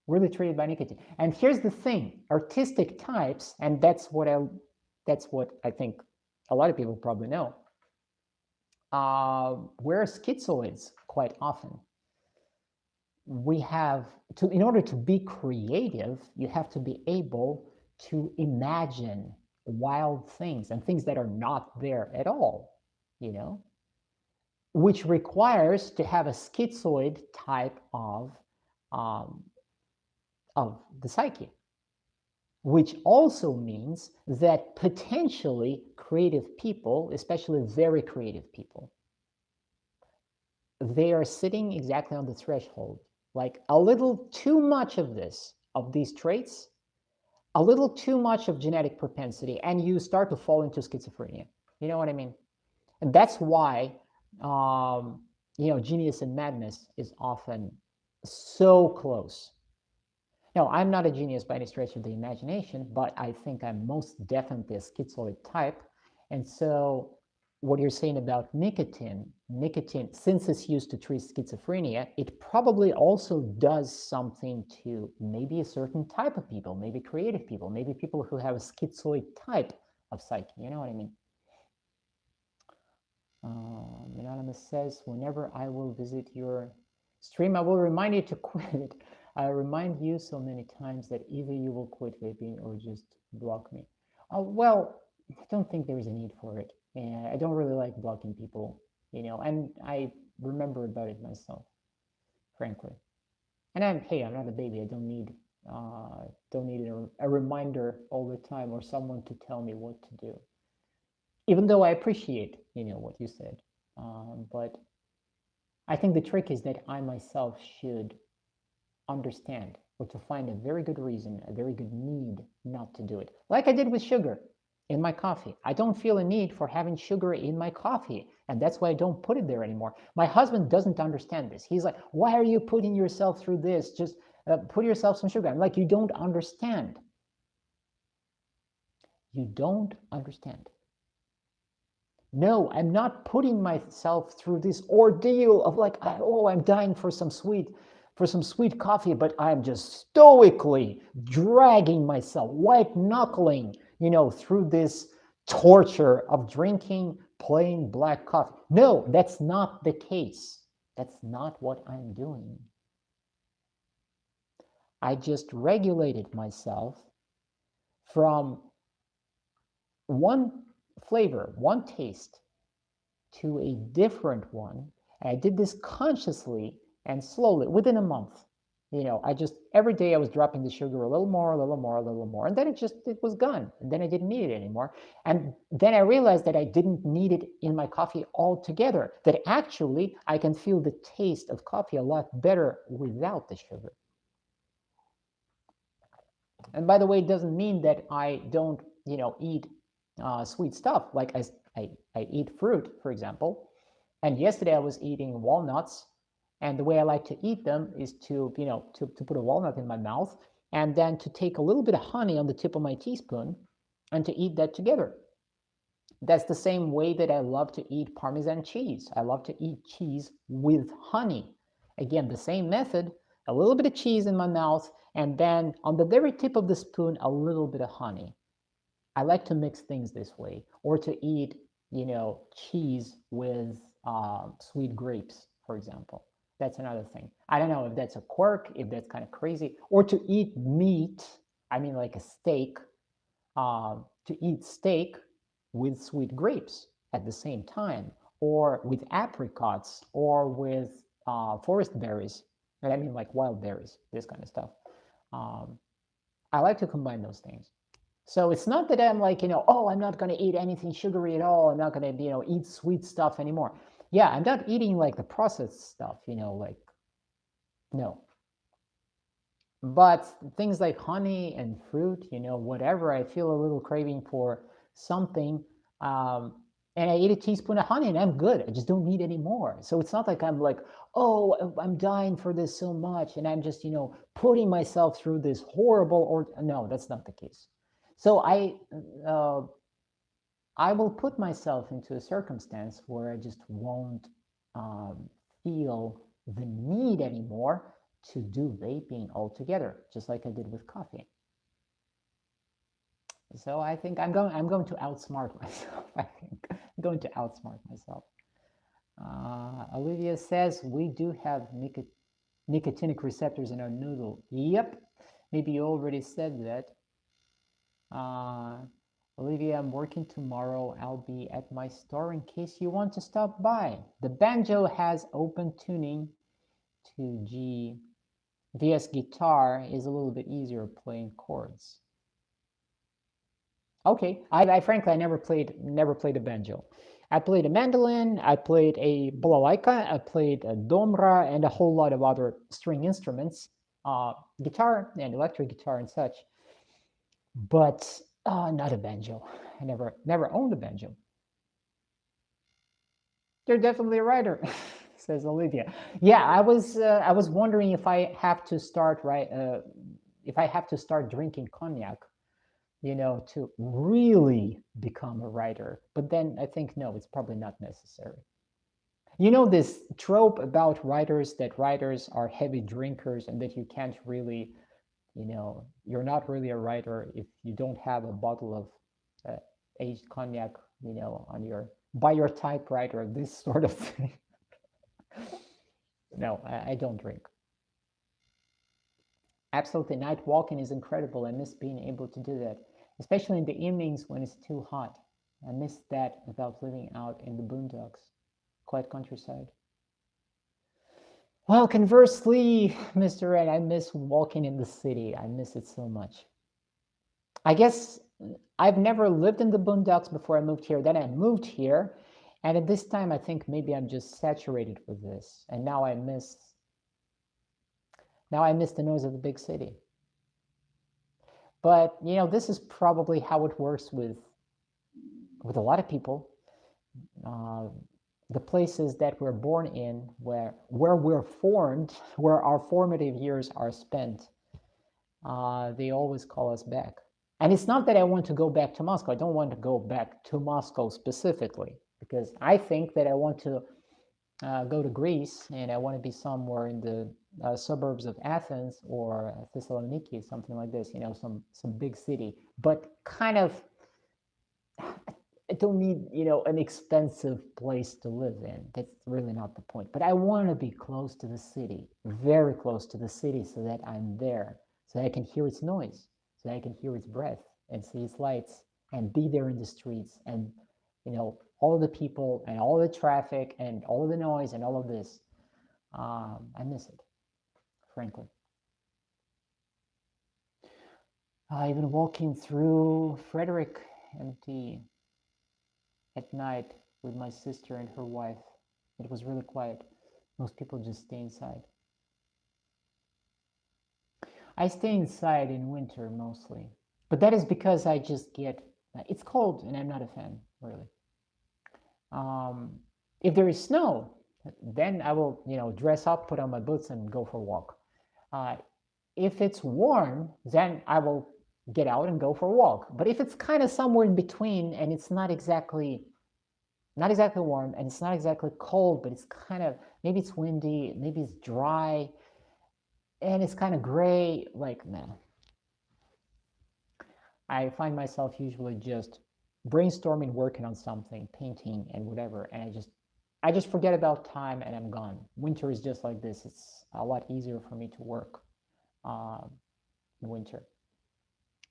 weirdly treated by nicotine. And here's the thing: artistic types, and that's what I think a lot of people probably know. We're schizoids quite often. We have to, in order to be creative, you have to be able to imagine wild things and things that are not there at all, which requires to have a schizoid type of the psyche, which also means that potentially creative people, especially very creative people, they are sitting exactly on the threshold. Like, a little too much of these traits, a little too much of genetic propensity, and you start to fall into schizophrenia. You know what I mean? And that's why genius and madness is often so close. No, I'm not a genius by any stretch of the imagination, but I think I'm most definitely a schizoid type. And so what you're saying about nicotine, since it's used to treat schizophrenia, it probably also does something to maybe a certain type of people, maybe creative people, maybe people who have a schizoid type of psyche. You know what I mean? Anonymous says, whenever I will visit your stream, I will remind you to quit. I remind you so many times that either you will quit vaping or just block me. Well, I don't think there is a need for it. And I don't really like blocking people, and I remember about it myself, frankly. And I'm not a baby. I don't need a reminder all the time, or someone to tell me what to do. Even though I appreciate, what you said. But I think the trick is that I myself should understand, or to find a very good reason, a very good need not to do it. Like I did with sugar in my coffee. I don't feel a need for having sugar in my coffee, and that's why I don't put it there anymore. My husband doesn't understand this. He's like, why are you putting yourself through this? Just put yourself some sugar. I'm like, you don't understand. You don't understand. No, I'm not putting myself through this ordeal of like, I'm dying for some sweet coffee, but I'm just stoically dragging myself, white knuckling, through this torture of drinking plain black coffee. No, that's not the case. That's not what I'm doing. I just regulated myself from one flavor, one taste, to a different one. And I did this consciously and slowly within a month. I just, every day I was dropping the sugar a little more, a little more, a little more. And then it was gone. And then I didn't need it anymore. And then I realized that I didn't need it in my coffee altogether, that actually I can feel the taste of coffee a lot better without the sugar. And by the way, it doesn't mean that I don't, eat sweet stuff. Like I eat fruit, for example. And yesterday I was eating walnuts, and the way I like to eat them is to, to put a walnut in my mouth and then to take a little bit of honey on the tip of my teaspoon and to eat that together. That's the same way that I love to eat Parmesan cheese. I love to eat cheese with honey. Again, the same method, a little bit of cheese in my mouth, and then on the very tip of the spoon, a little bit of honey. I like to mix things this way, or to eat, cheese with sweet grapes, for example. That's another thing. I don't know if that's a quirk, if that's kind of crazy, or to eat meat. I mean, like a steak. To eat steak with sweet grapes at the same time, or with apricots, or with forest berries. And I mean like wild berries, this kind of stuff. Um, I like to combine those things. So it's not that I'm like, oh, I'm not going to eat anything sugary at all. I'm not going to, eat sweet stuff anymore. Yeah, I'm not eating like the processed stuff, like, no. But things like honey and fruit, whatever, I feel a little craving for something. And I eat a teaspoon of honey and I'm good. I just don't need any more. So it's not like I'm like, oh, I'm dying for this so much. And I'm just, putting myself through this horrible, or no, that's not the case. So I will put myself into a circumstance where I just won't feel the need anymore to do vaping altogether, just like I did with coffee. So I think I'm going to outsmart myself. I think I'm going to outsmart myself. Olivia says we do have nicotinic receptors in our noodle. Yep, maybe you already said that. Olivia, I'm working tomorrow. I'll be at my store in case you want to stop by. The banjo has open tuning to G. VS guitar is a little bit easier playing chords. Okay, I frankly I never played a banjo. I played a mandolin, I played a balalaika, I played a domra, and a whole lot of other string instruments, guitar and electric guitar and such. But not a banjo. I never owned a banjo. You're definitely a writer, says Olivia. Yeah, I was wondering if I have to start if I have to start drinking cognac, to really become a writer. But then I think no, it's probably not necessary. This trope about writers, that writers are heavy drinkers and that you can't really, you're not really a writer if you don't have a bottle of aged cognac, by your typewriter, this sort of thing. No, I don't drink. Absolutely, night walking is incredible. I miss being able to do that, especially in the evenings when it's too hot. I miss that about living out in the boondocks, quiet countryside. Well, conversely, Mr. Red, I miss walking in the city. I miss it so much. I guess I've never lived in the boondocks before I moved here. Then I moved here, and at this time, I think maybe I'm just saturated with this, and now I miss the noise of the big city. But this is probably how it works with a lot of people. The places that we're born in, where we're formed, where our formative years are spent, they always call us back. And it's not that I want to go back to Moscow. I don't want to go back to Moscow specifically, because I think that I want to go to Greece, and I want to be somewhere in the suburbs of Athens or Thessaloniki, something like this, some big city, but kind of, I don't need, an expensive place to live in. That's really not the point. But I want to be close to the city, very close to the city, so that I'm there, so that I can hear its noise, so that I can hear its breath and see its lights and be there in the streets and, all of the people and all of the traffic and all of the noise and all of this. I miss it, frankly. Even walking through Frederick MT at night with my sister and her wife, it was really quiet. Most people just stay inside. I stay inside in winter mostly, but that is because I just it's cold and I'm not a fan, really. If there is snow, then I will, dress up, put on my boots and go for a walk. If it's warm, then I will get out and go for a walk. But if it's kind of somewhere in between and it's not exactly warm and it's not exactly cold, but it's kind of, maybe it's windy, maybe it's dry, and it's kind of gray, like, nah. I find myself usually just brainstorming, working on something, painting and whatever, and I just forget about time and I'm gone. Winter is just like this. It's a lot easier for me to work in winter.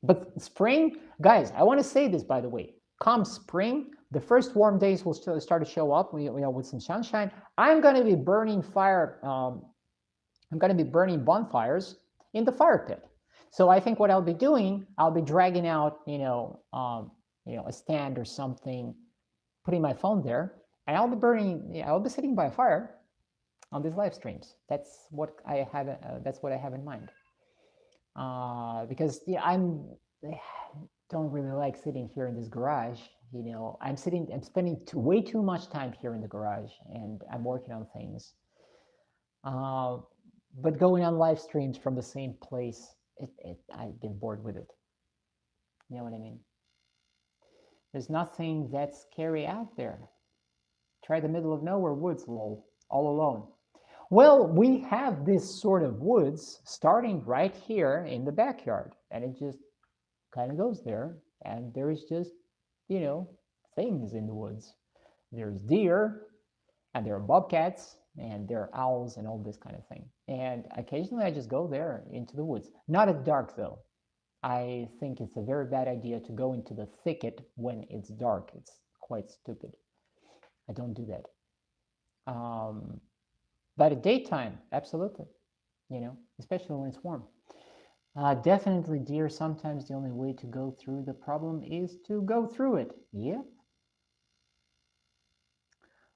But spring, guys, I want to say this, by the way. Come spring, the first warm days will start to show up with some sunshine. I'm going to be burning fire I'm going to be burning bonfires in the fire pit. So I think what I'll be doing, I'll be dragging out, a stand or something, putting my phone there, and I'll be burning. I'll be sitting by a fire on these live streams. That's what I have. That's what I have in mind. Because I'm don't really like sitting here in this garage. I'm spending way too much time here in the garage, and I'm working on things. But going on live streams from the same place, I've been bored with it. You know what I mean? There's nothing that scary out there. Try the middle of nowhere woods, lol, all alone. Well, we have this sort of woods starting right here in the backyard, and it just kind of goes there, and there's just, things in the woods. There's deer, and there are bobcats, and there are owls, and all this kind of thing. And occasionally I just go there into the woods. Not at dark, though. I think it's a very bad idea to go into the thicket when it's dark. It's quite stupid. I don't do that. But at daytime, absolutely, especially when it's warm. Definitely deer. Sometimes the only way to go through the problem is to go through it. Yep.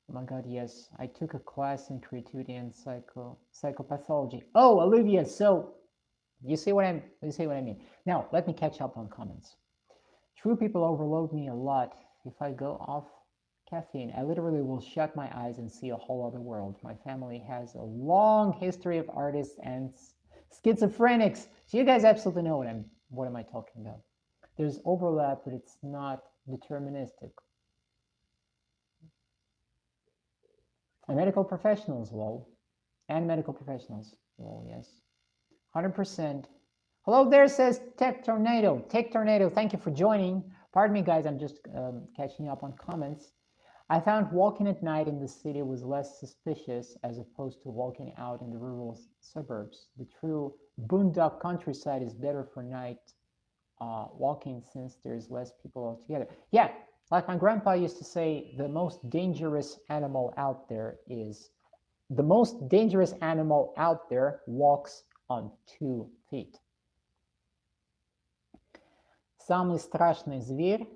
Oh my God, yes. I took a class in creativity and psychopathology. Oh, Olivia, so you see what I mean. Now, let me catch up on comments. True people overload me a lot. If I go off caffeine, I literally will shut my eyes and see a whole other world. My family has a long history of artists and schizophrenics. So you guys absolutely know what am I talking about. There's overlap, but it's not deterministic. And medical professionals, lol. And medical professionals, lol, yes. 100%. Hello there, says Tech Tornado. Tech Tornado, thank you for joining. Pardon me, guys, I'm just catching up on comments. I found walking at night in the city was less suspicious as opposed to walking out in the rural suburbs. The true boondock countryside is better for night walking since there's less people altogether. Yeah, like my grandpa used to say, the most dangerous animal out there walks on 2 feet. Самый страшный зверь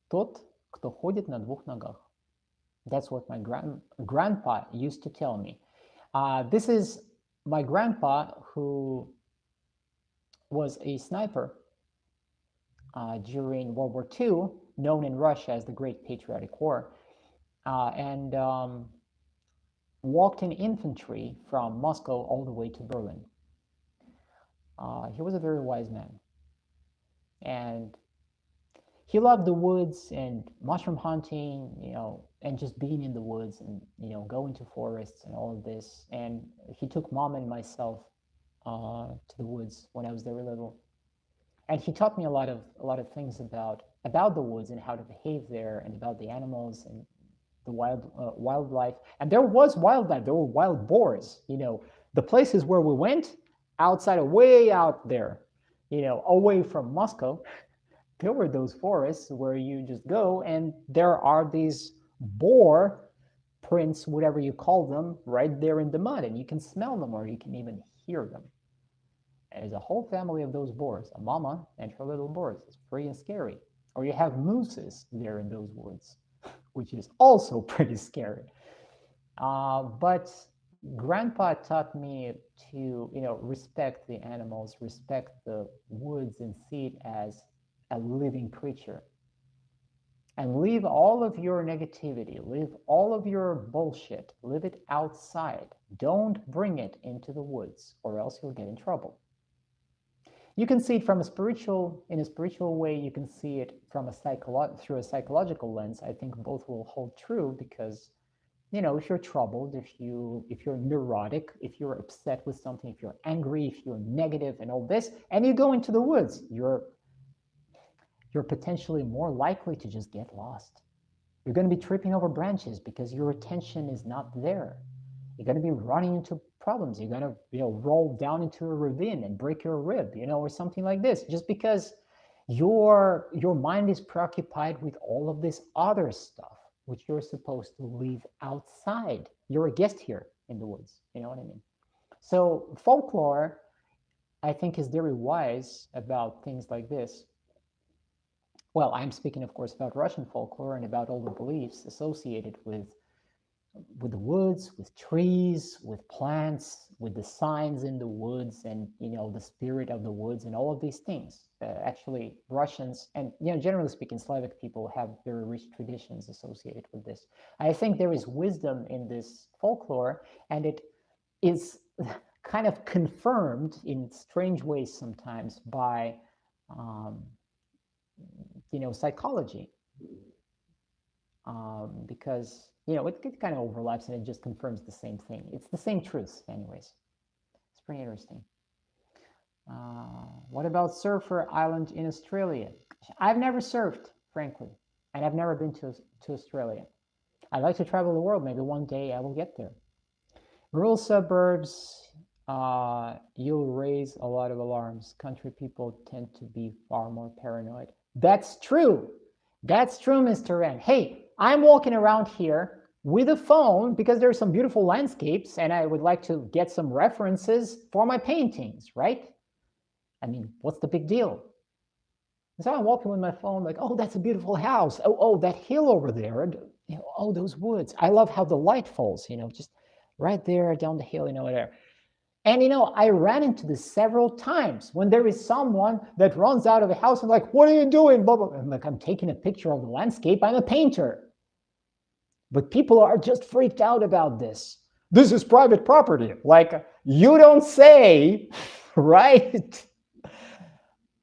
тот, кто ходит на 2 ногах. That's what my grandpa used to tell me. This is my grandpa, who was a sniper during World War II, known in Russia as the Great Patriotic War, and walked in infantry from Moscow all the way to Berlin. He was a very wise man. And he loved the woods and mushroom hunting, and just being in the woods and, going to forests and all of this. And he took mom and myself to the woods when I was very little. And he taught me a lot of things about the woods and how to behave there, and about the animals and the wildlife. And there was wildlife. There were wild boars. The places where we went, outside, way out there, away from Moscow, there were those forests where you just go, and there are these boar prints, whatever you call them, right there in the mud, and you can smell them, or you can even hear them. And there's a whole family of those boars, a mama and her little boars. It's pretty and scary. Or you have mooses there in those woods, which is also pretty scary. But Grandpa taught me to, respect the animals, respect the woods, and see it as a living creature. And leave all of your negativity, leave all of your bullshit, leave it outside. Don't bring it into the woods, or else you'll get in trouble. You can see it from in a spiritual way. You can see it from through a psychological lens. I think both will hold true, because, if you're troubled, if you're neurotic, if you're upset with something, if you're angry, if you're negative and all this, and you go into the woods, you're potentially more likely to just get lost. You're going to be tripping over branches because your attention is not there. You're going to be running into problems. You're going to, roll down into a ravine and break your rib, or something like this, just because your mind is preoccupied with all of this other stuff, which you're supposed to leave outside. You're a guest here in the woods. You know what I mean? So folklore, I think, is very wise about things like this. Well, I'm speaking, of course, about Russian folklore and about all the beliefs associated with the woods, with trees, with plants, with the signs in the woods, and the spirit of the woods, and all of these things. Actually, Russians and generally speaking, Slavic people have very rich traditions associated with this. I think there is wisdom in this folklore, and it is kind of confirmed in strange ways sometimes by psychology, because it kind of overlaps and it just confirms the same thing. It's the same truth, anyways. It's pretty interesting. What about Surfer Island in Australia? I've never surfed, frankly, and I've never been to Australia. I'd like to travel the world. Maybe one day I will get there. Rural suburbs, you'll raise a lot of alarms. Country people tend to be far more paranoid. That's true. That's true, Mr. Ren. Hey, I'm walking around here with a phone because there's some beautiful landscapes and I would like to get some references for my paintings, right? I mean, what's the big deal? So I'm walking with my phone like, oh, that's a beautiful house. Oh, that hill over there. Oh, those woods. I love how the light falls, just right there down the hill, there. And I ran into this several times when there is someone that runs out of the house and like, what are you doing? Blah, blah. I'm like, I'm taking a picture of the landscape. I'm a painter. But people are just freaked out about this. This is private property. Like, you don't say, right?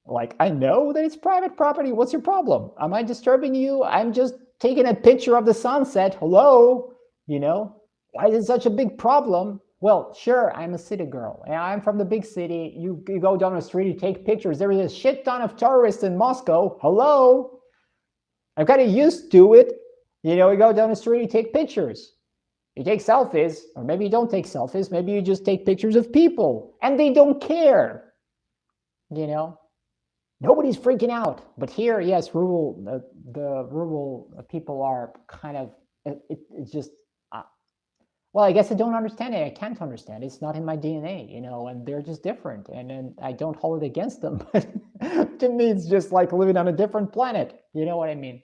Like, I know that it's private property. What's your problem? Am I disturbing you? I'm just taking a picture of the sunset. Hello? Why is it such a big problem? Well, sure, I'm a city girl, and I'm from the big city. You go down the street, you take pictures. There is a shit ton of tourists in Moscow. Hello? I'm kind of used to it. You go down the street, you take pictures. You take selfies, or maybe you don't take selfies. Maybe you just take pictures of people, and they don't care. Nobody's freaking out. But here, yes, the rural people are kind of, it's just, well, I guess I don't understand it. I can't understand it. It's not in my DNA, and they're just different. And I don't hold it against them. But to me, it's just like living on a different planet. You know what I mean?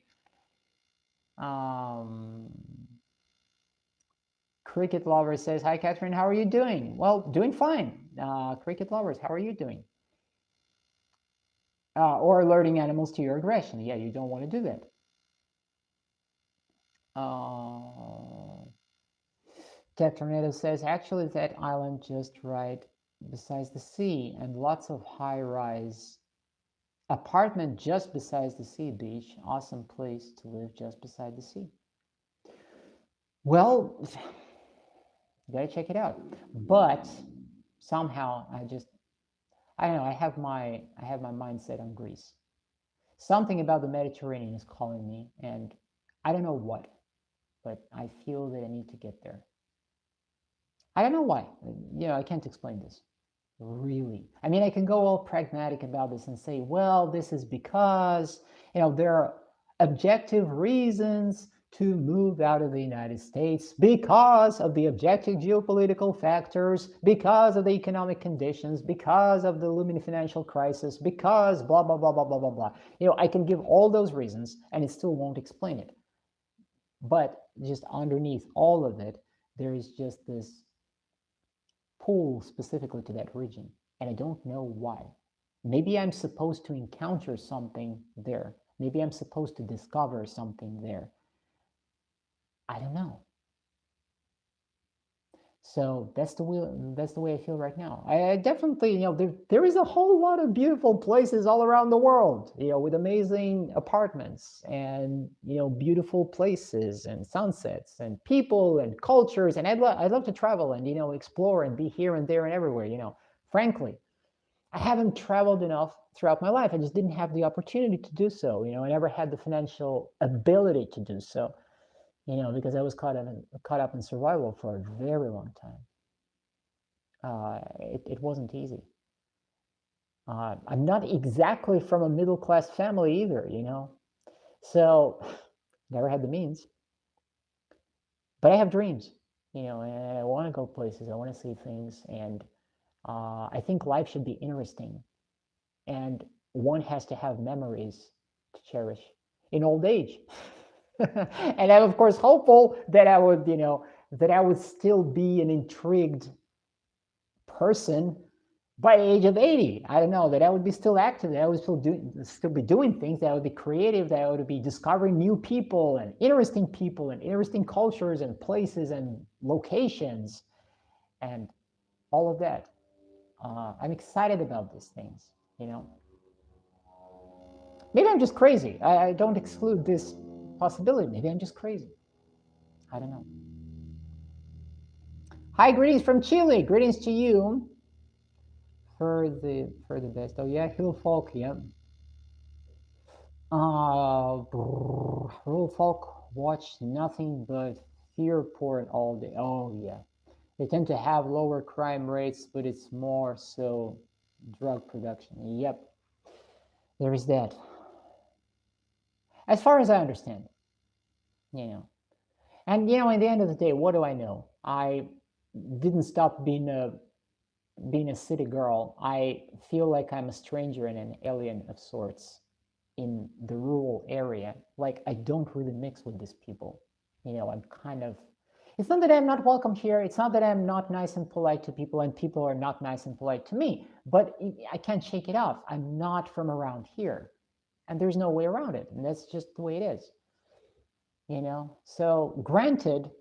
Cricket Lover says, hi, Catherine, how are you doing? Well, doing fine. Cricket Lovers, how are you doing? Or alerting animals to your aggression. Yeah, you don't want to do that. Ted Tornado says, actually, that island just right besides the sea and lots of high-rise apartment just besides the sea beach. Awesome place to live just beside the sea. Well, you gotta check it out. But somehow I don't know, I have my mindset on Greece. Something about the Mediterranean is calling me, and I don't know what, but I feel that I need to get there. I don't know why. I can't explain this. Really. I mean, I can go all pragmatic about this and say, well, this is because, there are objective reasons to move out of the United States because of the objective geopolitical factors, because of the economic conditions, because of the looming financial crisis, because blah, blah, blah, blah, blah, blah, blah. I can give all those reasons and it still won't explain it. But just underneath all of it, there is just this pull specifically to that region, and I don't know why. Maybe I'm supposed to encounter something there. Maybe I'm supposed to discover something there. I don't know. So that's the way I feel right now. I definitely, there is a whole lot of beautiful places all around the world, with amazing apartments and, beautiful places and sunsets and people and cultures. And I'd love to travel and, explore and be here and there and everywhere, Frankly, I haven't traveled enough throughout my life. I just didn't have the opportunity to do so. I never had the financial ability to do so. Because I was caught up in survival for a very long time. It wasn't easy. I'm not exactly from a middle-class family either, So never had the means. But I have dreams. and I want to go places. I want to see things, and I think life should be interesting, and one has to have memories to cherish in old age. And I'm of course hopeful that I would still be an intrigued person by the age of 80. I don't know, that I would be still active, that I would still be doing things, that I would be creative, that I would be discovering new people and interesting cultures and places and locations and all of that. I'm excited about these things. Maybe I'm just crazy. I don't exclude this possibility. Maybe I'm just crazy. I don't know. Hi, greetings from Chile. Greetings to you. For the best. Oh yeah, Hill Folk. Yeah. Hill Folk watch nothing but fear porn all day. Oh yeah. They tend to have lower crime rates, but it's more so drug production. Yep. There is that. As far as I understand, you know. And at the end of the day, what do I know? I didn't stop being a city girl. I feel like I'm a stranger and an alien of sorts in the rural area. Like I don't really mix with these people. I'm kind of. It's not that I'm not welcome here. It's not that I'm not nice and polite to people, and people are not nice and polite to me. But I can't shake it off. I'm not from around here, and there's no way around it. And that's just the way it is. So granted,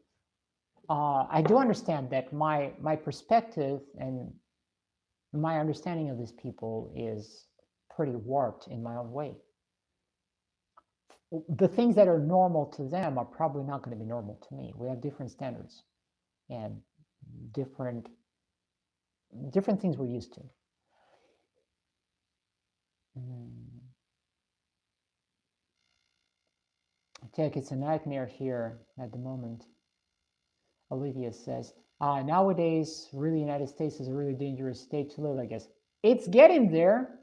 I do understand that my perspective and my understanding of these people is pretty warped in my own way. The things that are normal to them are probably not going to be normal to me. We have different standards and different things we're used to. Tech, it's a nightmare here at the moment. Olivia says, nowadays, really, United States is a really dangerous state to live, I guess. It's getting there.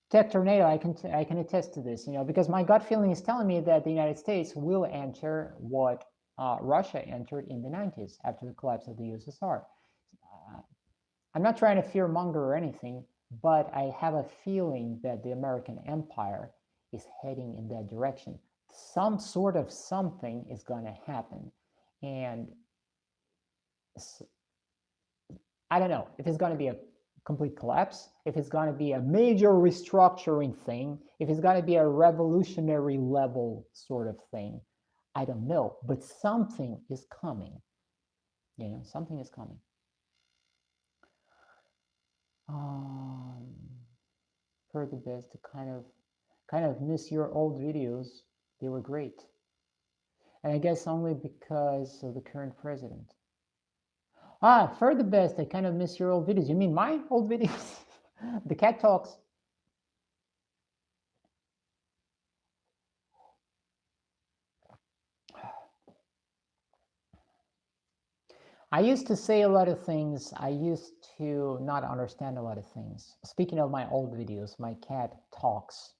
Tech Tornado, I can attest to this, because my gut feeling is telling me that the United States will enter what Russia entered in the 90s after the collapse of the USSR. I'm not trying to fear monger or anything, but I have a feeling that the American empire is heading in that direction. Some sort of something is going to happen. And I don't know if it's going to be a complete collapse, if it's going to be a major restructuring thing, if it's going to be a revolutionary level sort of thing. I don't know, but something is coming. Something is coming. For the best, to kind of miss your old videos. They were great. And I guess only because of the current president. For the best, I kind of miss your old videos. You mean my old videos? The cat talks. I used to say a lot of things. I used to not understand a lot of things. Speaking of my old videos, my cat talks.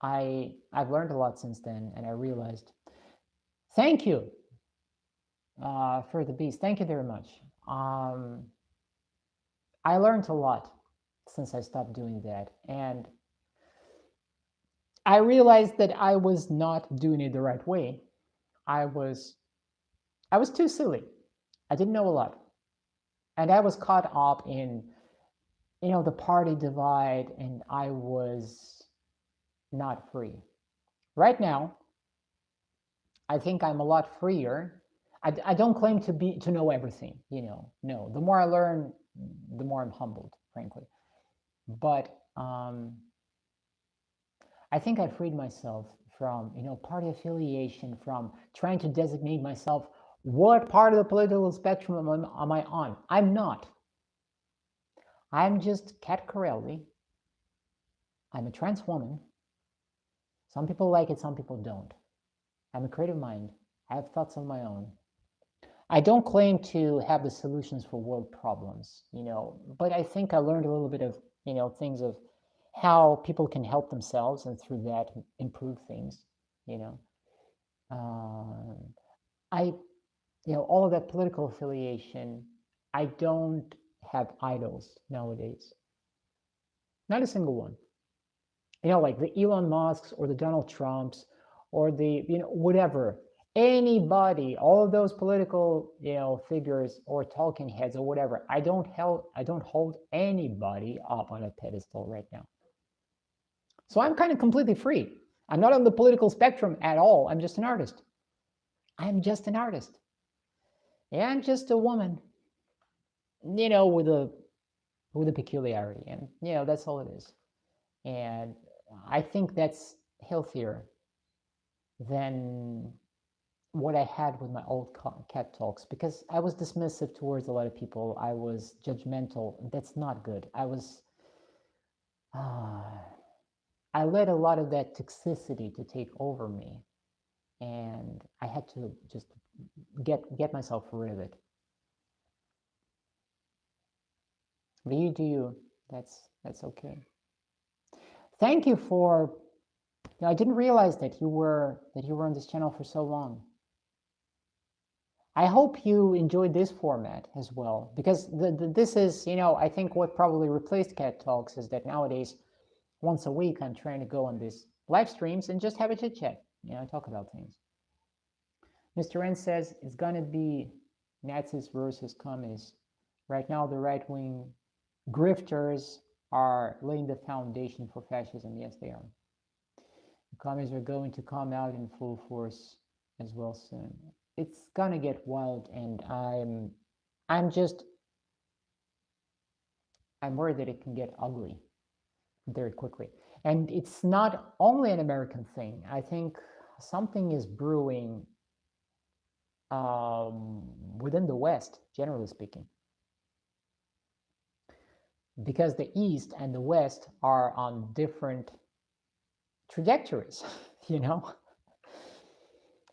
I've learned a lot since then, and I realized. Thank you for the beast. Thank you very much. I learned a lot since I stopped doing that, and I realized that I was not doing it the right way. I was too silly. I didn't know a lot, and I was caught up in the party divide, and I was not free. Right now, I think I'm a lot freer. I don't claim to know everything. No. The more I learn, the more I'm humbled, frankly. But I think I freed myself from party affiliation, from trying to designate myself. What part of the political spectrum am I on? I'm not. I'm just Kat Corelli. I'm a trans woman. Some people like it, some people don't. I'm a creative mind. I have thoughts of my own. I don't claim to have the solutions for world problems, but I think I learned a little bit of, things of how people can help themselves and through that improve things. I, all of that political affiliation, I don't have idols nowadays. Not a single one. Like the Elon Musks or the Donald Trumps or the, whatever, anybody, all of those political, figures or talking heads or whatever. I don't hold anybody up on a pedestal right now. So I'm kind of completely free. I'm not on the political spectrum at all. I'm just an artist. I'm just an artist. Yeah, I'm just a woman, with a peculiarity, and that's all it is. And I think that's healthier than what I had with my old cat talks, because I was dismissive towards a lot of people. I was judgmental. That's not good. I let a lot of that toxicity to take over me, and I had to just get myself rid of it. But you do you. That's okay. Thank you for. I didn't realize that you were on this channel for so long. I hope you enjoyed this format as well, because this is, I think what probably replaced Cat Talks is that nowadays, once a week, I'm trying to go on these live streams and just have a chit chat, talk about things. Mr. N says it's gonna be Nazis versus communists. Right now, the right-wing grifters are laying the foundation for fascism. Yes, they are. The communists are going to come out in full force as well soon. It's gonna get wild, and I'm worried that it can get ugly very quickly. And it's not only an American thing. I think something is brewing within the West, generally speaking, because the East and the West are on different trajectories.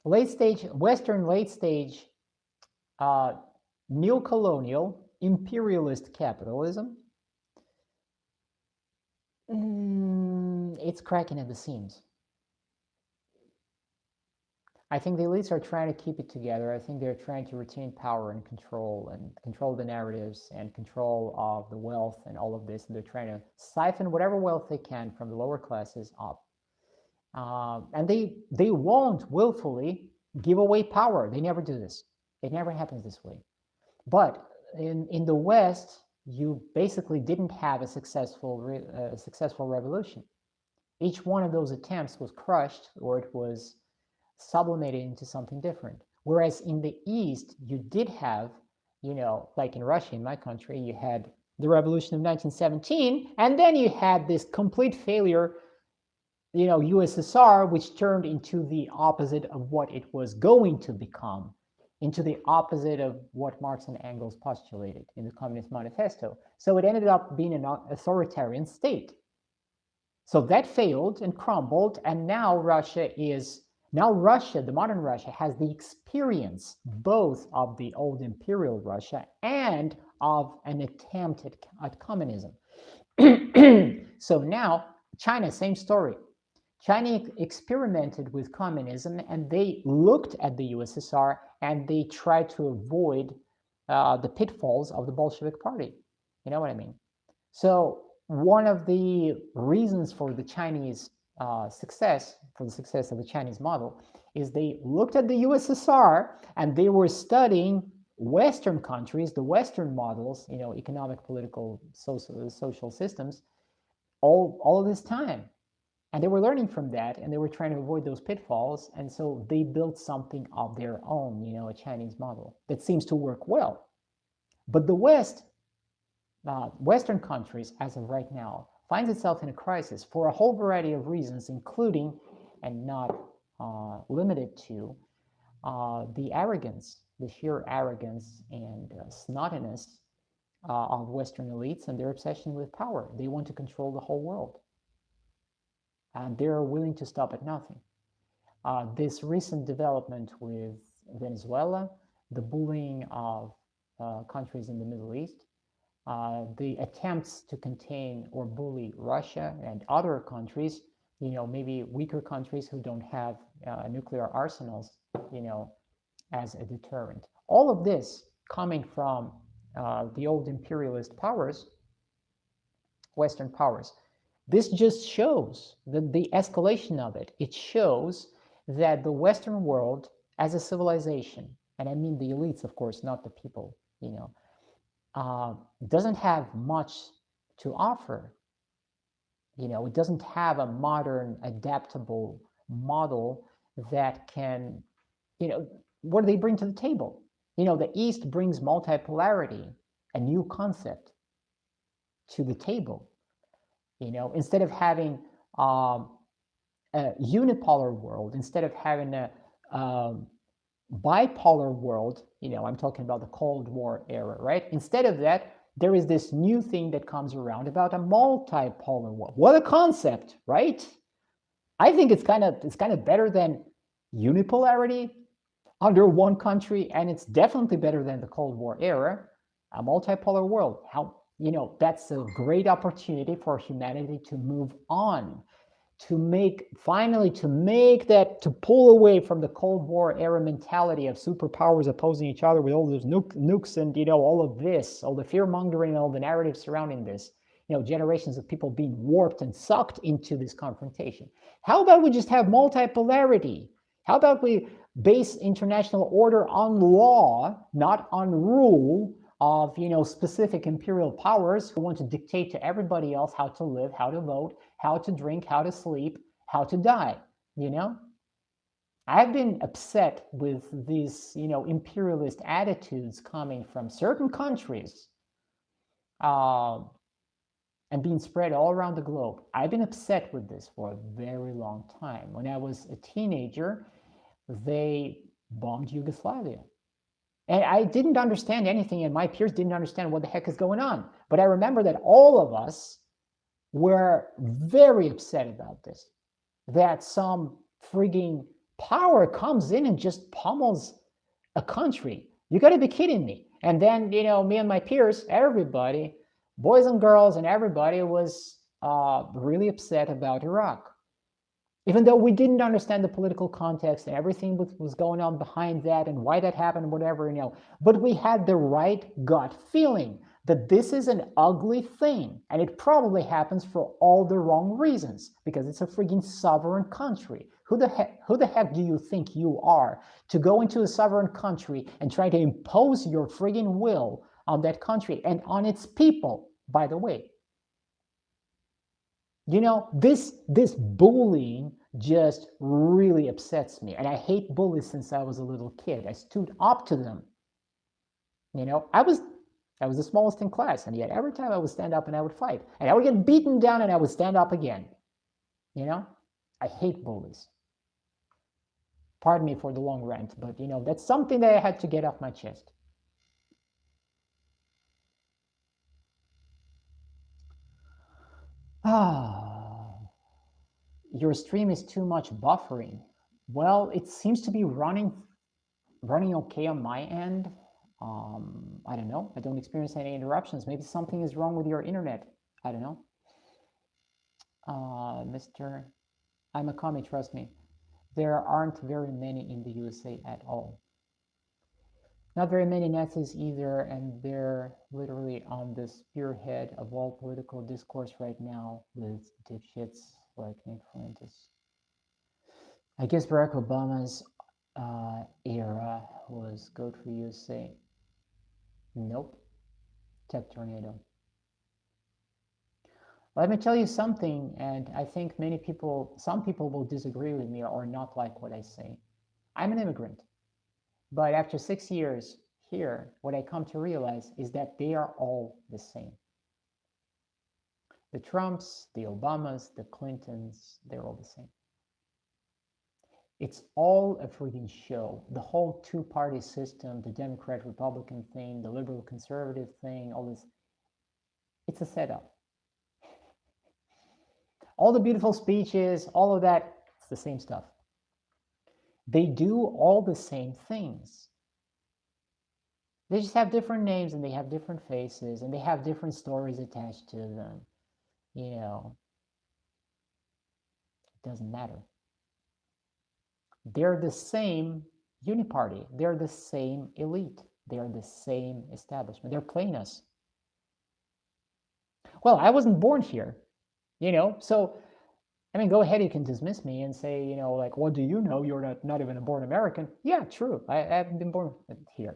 Western late stage neocolonial imperialist capitalism, it's cracking at the seams. I think the elites are trying to keep it together. I think they're trying to retain power and control the narratives and control of the wealth and all of this. And they're trying to siphon whatever wealth they can from the lower classes up. And they won't willfully give away power. They never do this. It never happens this way. But in the West, you basically didn't have a successful revolution. Each one of those attempts was crushed, or it was sublimated into something different. Whereas in the East, you did have, like in Russia, in my country, you had the revolution of 1917, and then you had this complete failure, USSR, which turned into the opposite of what it was going to become, into the opposite of what Marx and Engels postulated in the Communist Manifesto. So it ended up being an authoritarian state. So that failed and crumbled, and now Russia, the modern Russia, has the experience both of the old imperial Russia and of an attempt at communism. So now China, same story. China experimented with communism, and they looked at the USSR and they tried to avoid the pitfalls of the Bolshevik Party. You know what I mean? So one of the reasons for the Chinese success of the Chinese model is they looked at the USSR and they were studying Western countries, the Western models, economic, political, social systems, all this time. And they were learning from that, and they were trying to avoid those pitfalls. And so they built something of their own, a Chinese model that seems to work well. But the West, Western countries, as of right now, finds itself in a crisis for a whole variety of reasons, including, and not limited to, the arrogance, the sheer arrogance and snottiness of Western elites and their obsession with power. They want to control the whole world. And they're willing to stop at nothing. This recent development with Venezuela, the bullying of countries in the Middle East, the attempts to contain or bully Russia and other countries, maybe weaker countries who don't have nuclear arsenals, as a deterrent. All of this coming from the old imperialist powers, Western powers. This just shows the escalation of it. It shows that the Western world as a civilization, and I mean the elites, of course, not the people, doesn't have much to offer. It doesn't have a modern, adaptable model that can, what do they bring to the table? The East brings multipolarity, a new concept to the table. Instead of having a unipolar world, instead of having a bipolar world, I'm talking about the Cold War era, right? Instead of that, there is this new thing that comes around about a multipolar world. What a concept, right? I think it's kind of better than unipolarity under one country, and it's definitely better than the Cold War era. A multipolar world. That's a great opportunity for humanity to move on, to pull away from the Cold War era mentality of superpowers opposing each other with all those nukes and all of this, all the fear mongering, all the narratives surrounding this. Generations of people being warped and sucked into this confrontation. How about we just have multipolarity? How about we base international order on law, not on rule of specific imperial powers who want to dictate to everybody else how to live, how to vote, how to drink, how to sleep, how to die. I've been upset with these imperialist attitudes coming from certain countries and being spread all around the globe. I've been upset with this for a very long time. When I was a teenager, they bombed Yugoslavia. And I didn't understand anything, and my peers didn't understand what the heck is going on. But I remember that all of us were very upset about this, that some frigging power comes in and just pummels a country. You got to be kidding me. And then, me and my peers, everybody, boys and girls and everybody was really upset about Iraq. Even though we didn't understand the political context and everything was going on behind that and why that happened, whatever, but we had the right gut feeling that this is an ugly thing, and it probably happens for all the wrong reasons, because it's a freaking sovereign country. Who the heck do you think you are to go into a sovereign country and try to impose your frigging will on that country and on its people, by the way? This bullying just really upsets me, and I hate bullies since I was a little kid. I stood up to them. I was the smallest in class, and yet every time I would stand up and I would fight, and I would get beaten down and I would stand up again. I hate bullies. Pardon me for the long rant, but that's something that I had to get off my chest. Your stream is too much buffering. Well, it seems to be running okay on my end. I don't know. I don't experience any interruptions. Maybe something is wrong with your internet. I don't know. Mr. I'm a commie, trust me. There aren't very many in the USA at all. Not very many Nazis either, and they're literally on the spearhead of all political discourse right now with dipshits like Nick Fuentes. I guess Barack Obama's era was Good for USA. Nope. Tech Tornado. Let me tell you something, and I think some people will disagree with me or not like what I say. I'm an immigrant. But after 6 years here, what I come to realize is that they are all the same. The Trumps, the Obamas, the Clintons, they're all the same. It's all a freaking show. The whole two-party system, the Democrat-Republican thing, the liberal-conservative thing, all this, it's a setup. All the beautiful speeches, all of that, it's the same stuff. They do all the same things. They just have different names and they have different faces and they have different stories attached to them. It doesn't matter. They're the same Uniparty. They're the same elite. They are the same establishment. They're playing us. Well, I wasn't born here, so I mean, go ahead, you can dismiss me and say, like, what do you know? You're not even a born American. Yeah, true. I haven't been born here,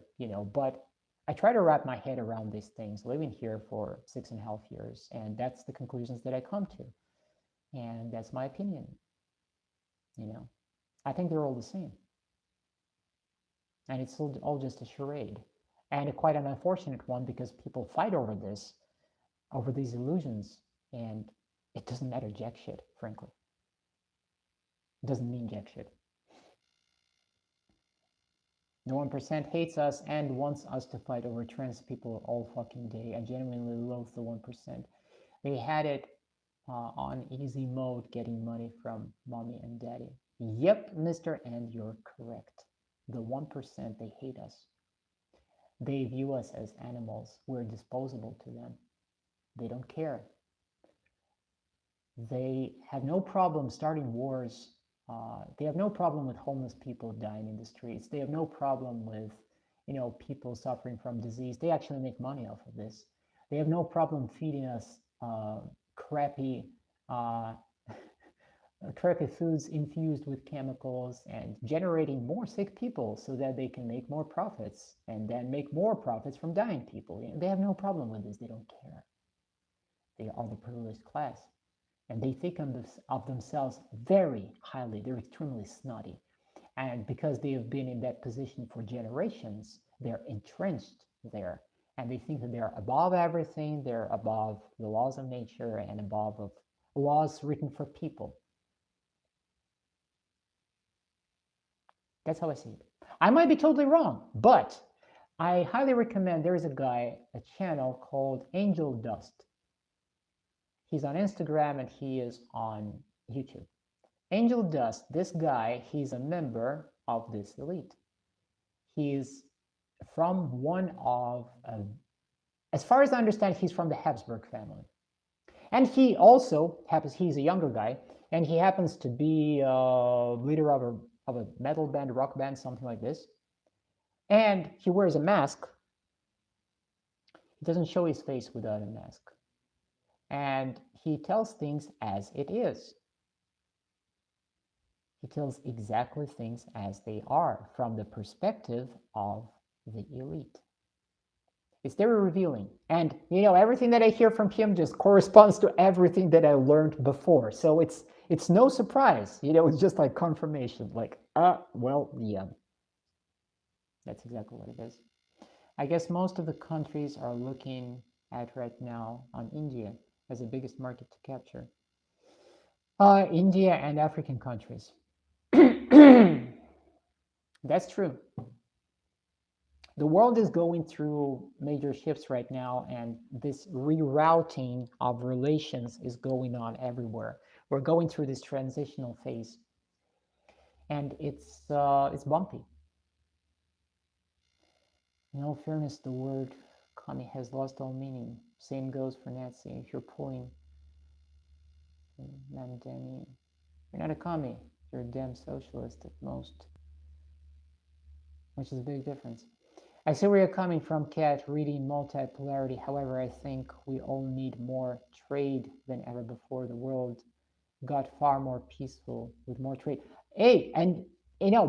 but I try to wrap my head around these things, living here for 6.5 years, and that's the conclusions that I come to. And that's my opinion. I think they're all the same. And it's all just a charade. And quite an unfortunate one, because people fight over these illusions, and it doesn't matter jack shit, frankly. It doesn't mean jack shit. The 1% hates us and wants us to fight over trans people all fucking day. I genuinely loathe the 1%. They had it on easy mode, getting money from mommy and daddy. Yep, Mr. And you're correct. The 1%, they hate us. They view us as animals. We're disposable to them. They don't care. They have no problem starting wars. They have no problem with homeless people dying in the streets. They have no problem with, people suffering from disease. They actually make money off of this. They have no problem feeding us crappy foods infused with chemicals and generating more sick people so that they can make more profits and then make more profits from dying people. They have no problem with this. They don't care. They are the privileged class. And they think of themselves very highly. They're extremely snotty. And because they have been in that position for generations, they're entrenched there. And they think that they're above everything. They're above the laws of nature and above of laws written for people. That's how I see it. I might be totally wrong, but I highly recommend, there is a channel called Angel Dust. He's on Instagram and he is on YouTube. Angel Dust, this guy, he's a member of this elite. He's from one of, as far as I understand, he's from the Habsburg family. And he also he's a younger guy, and he happens to be leader of a metal band, rock band, something like this. And he wears a mask. He doesn't show his face without a mask. And he tells things as it is. He tells exactly things as they are from the perspective of the elite. It's very revealing. And, everything that I hear from him just corresponds to everything that I learned before. So it's no surprise. It's just like confirmation. Like, well, yeah. That's exactly what it is. I guess most of the countries are looking at right now on India as the biggest market to capture. India and African countries. That's true. The world is going through major shifts right now, and this rerouting of relations is going on everywhere. We're going through this transitional phase, and it's bumpy. In all fairness, the word commie has lost all meaning. Same goes for Nazi. If you're pulling Mandani, you're not a commie. You're a damn socialist at most, which is a big difference. I see where you're coming from, Kat, reading multipolarity. However, I think we all need more trade than ever before. The world got far more peaceful with more trade. Hey, and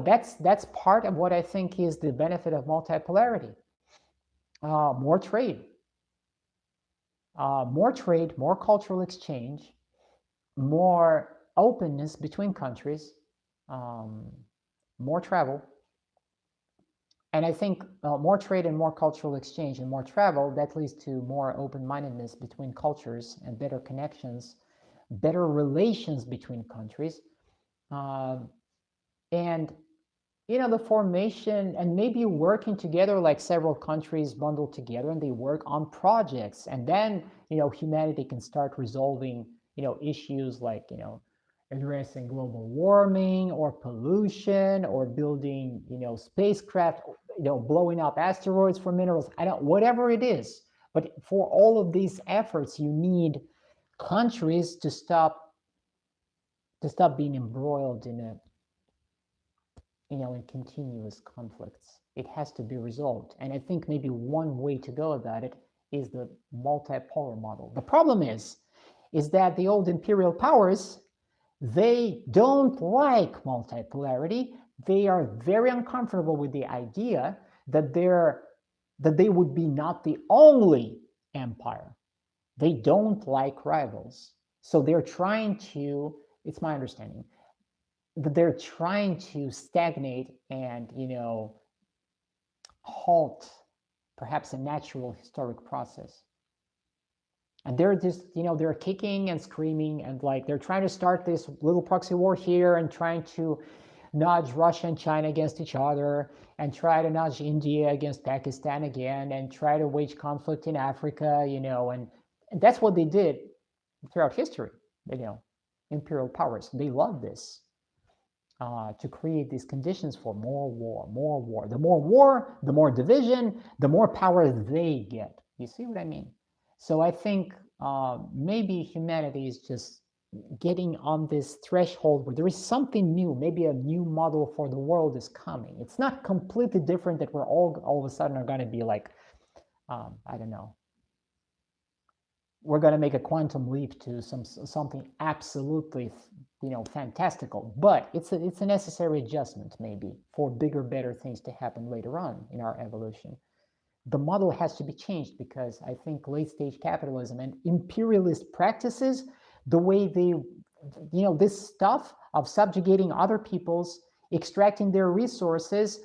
that's part of what I think is the benefit of multipolarity. More trade, more cultural exchange, more openness between countries, more travel. And I think more trade and more cultural exchange and more travel, that leads to more open-mindedness between cultures and better connections, better relations between countries. And, the formation and maybe working together, like several countries bundled together and they work on projects. And then, humanity can start resolving, issues like, addressing global warming or pollution or building, spacecraft, blowing up asteroids for minerals. Whatever it is. But for all of these efforts, you need countries to stop being embroiled in in continuous conflicts. It has to be resolved. And I think maybe one way to go about it is the multipolar model. The problem is that the old imperial powers, they don't like multipolarity. They are very uncomfortable with the idea that they would be not the only empire. They don't like rivals. So they're trying to, it's my understanding, that they're trying to stagnate and, halt perhaps a natural historic process. And they're just, they're kicking and screaming and like they're trying to start this little proxy war here and trying to nudge Russia and China against each other and try to nudge India against Pakistan again and try to wage conflict in Africa, and that's what they did throughout history, imperial powers. They love this. To create these conditions for more war, more war. The more war, the more division, the more power they get. You see what I mean? So I think maybe humanity is just getting on this threshold where there is something new, maybe a new model for the world is coming. It's not completely different that we're all of a sudden are going to be like, I don't know, we're going to make a quantum leap to something absolutely, fantastical. But it's a necessary adjustment maybe for bigger, better things to happen later on in our evolution. The model has to be changed because I think late stage capitalism and imperialist practices, the way they, this stuff of subjugating other peoples, extracting their resources,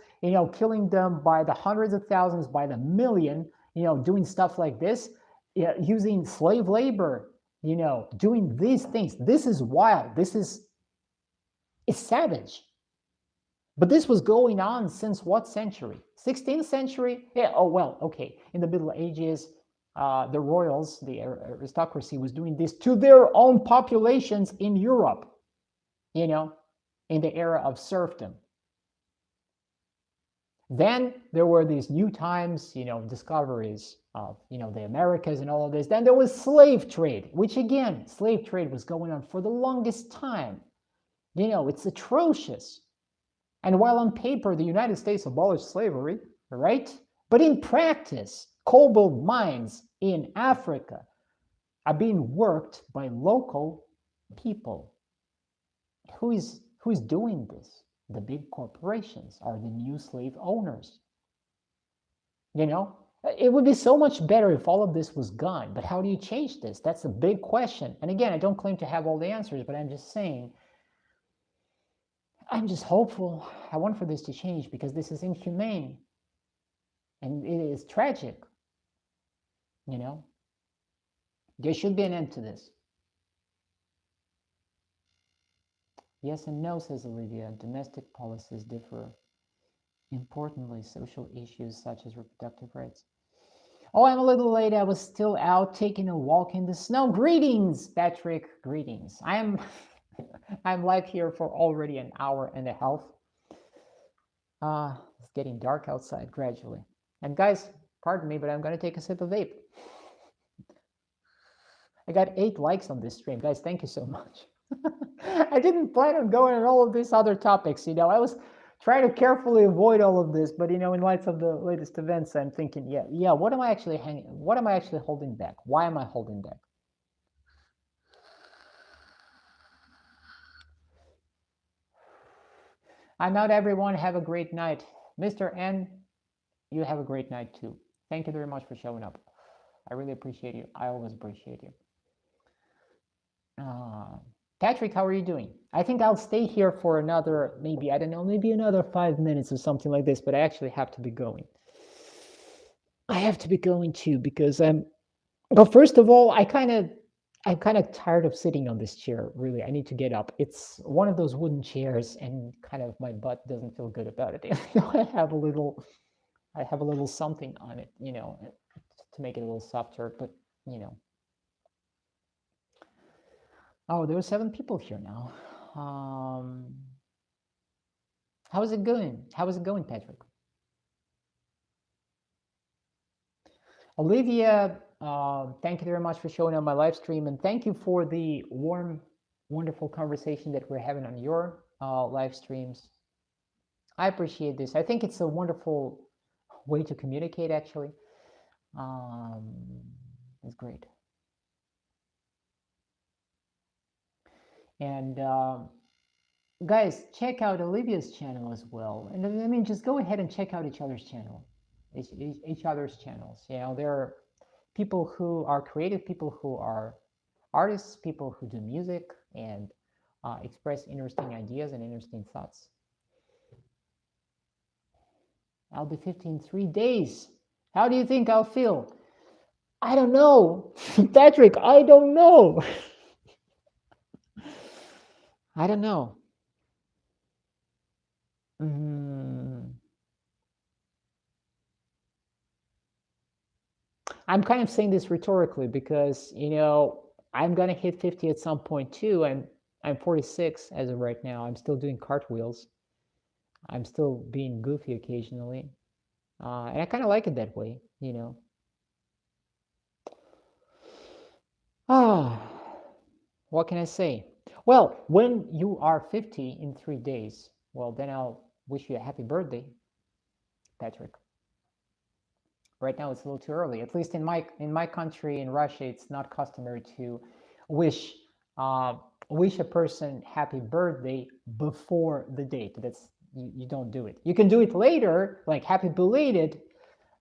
killing them by the hundreds of thousands, by the million, doing stuff like this, using slave labor, doing these things. This is wild. It's savage. But this was going on since what century? 16th century? Yeah, oh, well, okay. In the Middle Ages, the royals, the aristocracy was doing this to their own populations in Europe, in the era of serfdom. Then there were these new times, discoveries of, the Americas and all of this. Then there was slave trade, which again, slave trade was going on for the longest time. It's atrocious. And while on paper, the United States abolished slavery, right? But in practice, cobalt mines in Africa are being worked by local people. Who is doing this? The big corporations are the new slave owners. It would be so much better if all of this was gone. But how do you change this? That's a big question. And again, I don't claim to have all the answers, but I'm just saying, I'm just hopeful. I want for this to change because this is inhumane and it is tragic. There should be an end to this. Yes and no, says Olivia. Domestic policies differ. Importantly, social issues such as reproductive rights. Oh, I'm a little late. I was still out taking a walk in the snow. Greetings, Patrick. Greetings. I'm live here for already an hour and a half. It's getting dark outside gradually. And guys, pardon me, but I'm going to take a sip of vape. I got 8 likes on this stream. Guys, thank you so much. I didn't plan on going on all of these other topics. I was trying to carefully avoid all of this, but in light of the latest events, I'm thinking, yeah, what am I actually holding back? Why am I holding back? I'm out, everyone. Have a great night. Mr. N, you have a great night too. Thank you very much for showing up. I really appreciate you. I always appreciate you. Patrick, how are you doing? I think I'll stay here for another, maybe another 5 minutes or something like this, but I actually have to be going. I have to be going too because well, first of all, I'm kind of tired of sitting on this chair, really. I need to get up. It's one of those wooden chairs and kind of my butt doesn't feel good about it. I have a little something on it, to make it a little softer, but Oh, there are 7 people here now. How is it going? How is it going, Patrick? Olivia, thank you very much for showing up my live stream, and thank you for the warm, wonderful conversation that we're having on your live streams. I appreciate this. I think it's a wonderful way to communicate, actually. It's great. And guys, check out Olivia's channel as well. And I mean, just go ahead and check out each other's channel, each other's channels. You know, there are people who are creative, people who are artists, people who do music and express interesting ideas and interesting thoughts. I'll be 50 in 3 days. How do you think I'll feel? I don't know. Patrick, I don't know. I don't know. I'm kind of saying this rhetorically because, you know, I'm going to hit 50 at some point too. I'm 46 as of right now. I'm still doing cartwheels. I'm still being goofy occasionally. And I kind of like it that way, you know. What can I say? Well, when you are 50 in 3 days, well, then I'll wish you a happy birthday, Patrick. Right now, it's a little too early. At least in my country, in Russia, it's not customary to wish wish a person happy birthday before the date. That's you don't do it. You can do it later, like happy belated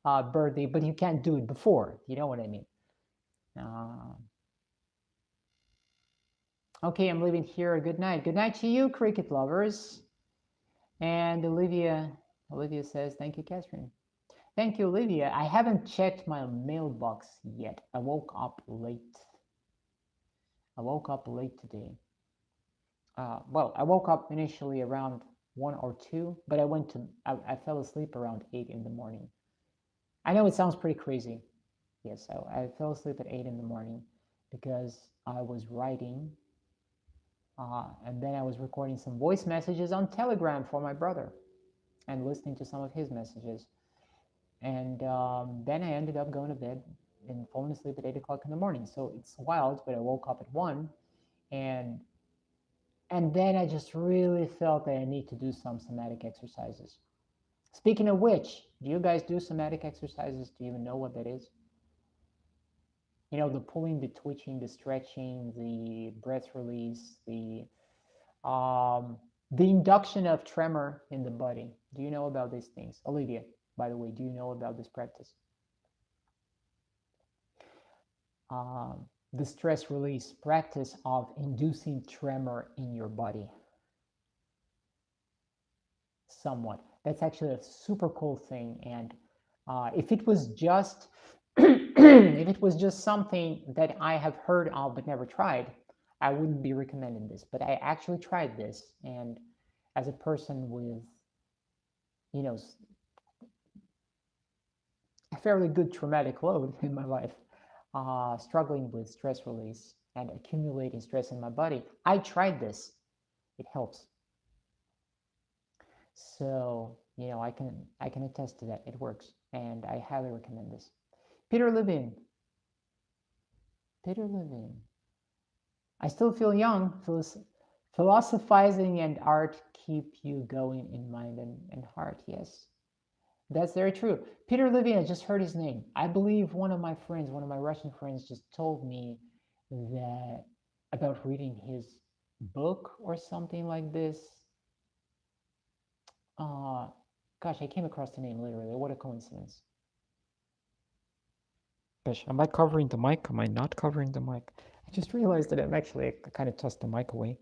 birthday, but you can't do it before. You know what I mean? Okay, I'm leaving here. Good night. Good night to you, cricket lovers. And Olivia says, thank you, Catherine. Thank you, Olivia. I haven't checked my mailbox yet. I woke up late. Today. Well, I woke up initially around 1 or 2, but I fell asleep around 8 in the morning. I know it sounds pretty crazy. Yes, I fell asleep at 8 in the morning because I was writing and then I was recording some voice messages on Telegram for my brother and listening to some of his messages. And then I ended up going to bed and falling asleep at 8 o'clock in the morning. So it's wild, but I woke up at 1 and then I just really felt that I need to do some somatic exercises. Speaking of which, do you guys do somatic exercises? Do you even know what that is? You know, the pulling, the twitching, the stretching, the breath release, the induction of tremor in the body. Do you know about these things? Olivia, by the way, do you know about this practice? The stress release practice of inducing tremor in your body. Somewhat. That's actually a super cool thing. And if it was just if it was just something that I have heard of but never tried, I wouldn't be recommending this. But I actually tried this, and as a person with, you know, a fairly good traumatic load in my life, struggling with stress release and accumulating stress in my body, I tried this. It helps. So, you know, I can attest to that. It works, and I highly recommend this. Peter Levine. I still feel young. Philosophizing and art keep you going in mind and heart. Yes, that's very true. Peter Levine, I just heard his name. I believe one of my Russian friends just told me that about reading his book or something like this. Gosh, I came across the name literally. What a coincidence. Gosh, am I covering the mic? Am I not covering the mic? I just realized that I'm actually, I kind of tossed the mic away.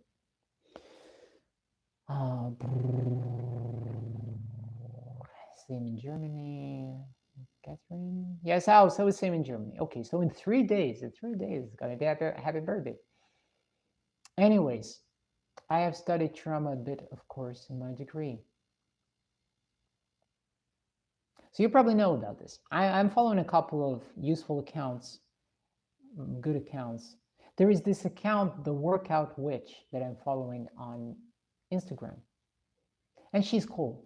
Same in Germany. Catherine? Yes, so it's same in Germany. Okay, so in 3 days, it's gonna be a happy birthday. Anyways, I have studied trauma a bit, of course, in my degree. So you probably know about this. I'm following a couple of useful accounts, good accounts. There is this account, The Workout Witch, that I'm following on Instagram. And she's cool.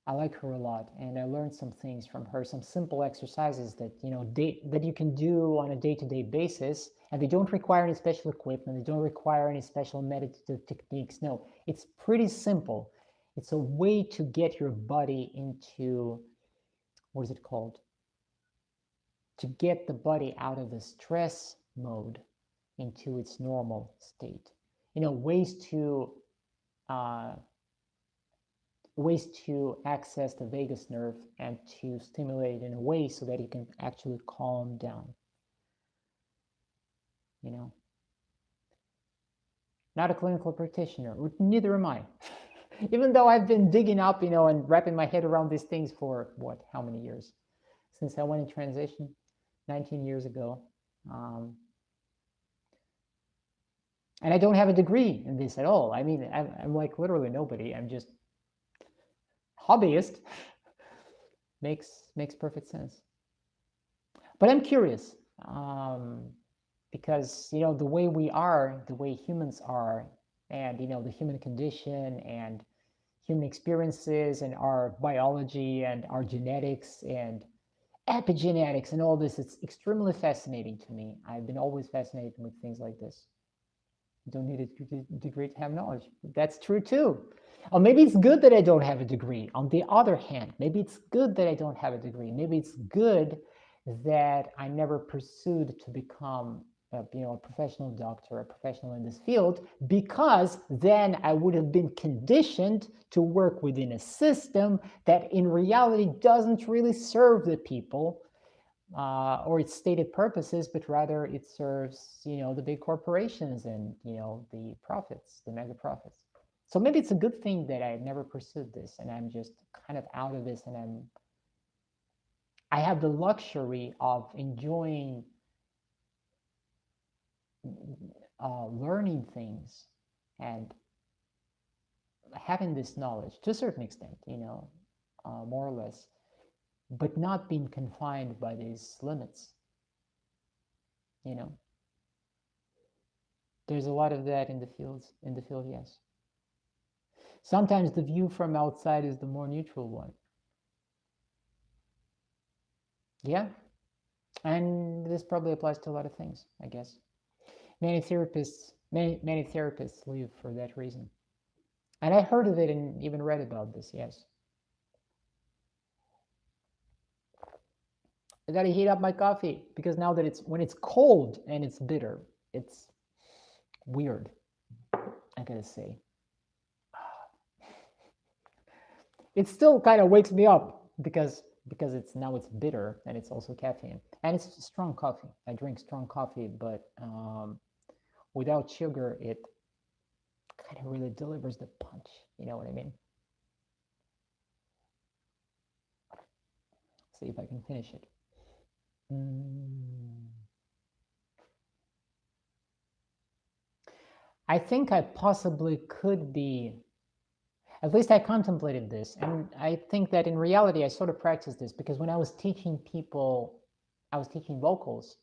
I like her a lot, and I learned some things from her, some simple exercises that, you know, that you can do on a day-to-day basis, and they don't require any special equipment, they don't require any special meditative techniques. No, it's pretty simple. It's a way to get your body into, what is it called? To get the body out of the stress mode into its normal state. Ways to access the vagus nerve and to stimulate it in a way so that you can actually calm down. Not a clinical practitioner, neither am I. Even though I've been digging up, and wrapping my head around these things for how many years? Since I went in transition 19 years ago. And I don't have a degree in this at all. I mean, I'm like literally nobody. I'm just hobbyist. Makes perfect sense. But I'm curious, because the way we are, the way humans are, and the human condition and human experiences and our biology and our genetics and epigenetics and all this, it's extremely fascinating to me. I've been always fascinated with things like this. You don't need a degree to have knowledge. That's true too. Or maybe it's good that I don't have a degree. On the other hand, maybe it's good that I don't have a degree. Maybe it's good that I never pursued to become a professional doctor, a professional in this field, because then I would have been conditioned to work within a system that in reality doesn't really serve the people or its stated purposes, but rather it serves, the big corporations and, the profits, the mega profits. So maybe it's a good thing that I never pursued this and I'm just kind of out of this, and I have the luxury of enjoying learning things and having this knowledge to a certain extent, more or less, but not being confined by these limits. There's a lot of that in the field, yes. Sometimes the view from outside is the more neutral one. Yeah. And this probably applies to a lot of things, I guess. Many therapists leave for that reason. And I heard of it and even read about this, yes. I gotta heat up my coffee because now that when it's cold and it's bitter, it's weird, I gotta say. It still kind of wakes me up because it's bitter and it's also caffeine, and it's strong coffee. I drink strong coffee, but without sugar, it kind of really delivers the punch. You know what I mean? See if I can finish it. I think I possibly could be, at least I contemplated this, and I think that in reality I sort of practiced this because when I was teaching people, I was teaching vocals,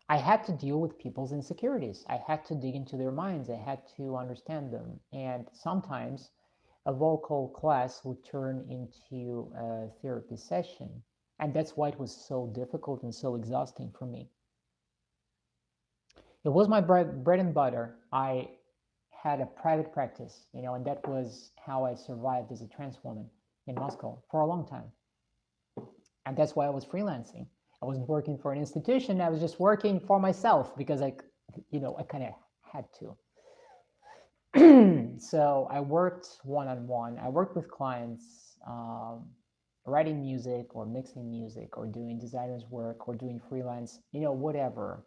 I had to deal with people's insecurities. I had to dig into their minds. I had to understand them. And sometimes a vocal class would turn into a therapy session. And that's why it was so difficult and so exhausting for me. It was my bread and butter. I had a private practice, and that was how I survived as a trans woman in Moscow for a long time. And that's why I was freelancing. I wasn't working for an institution. I was just working for myself because I kind of had to. So I worked one-on-one. I worked with clients, writing music or mixing music or doing designer's work or doing freelance, whatever.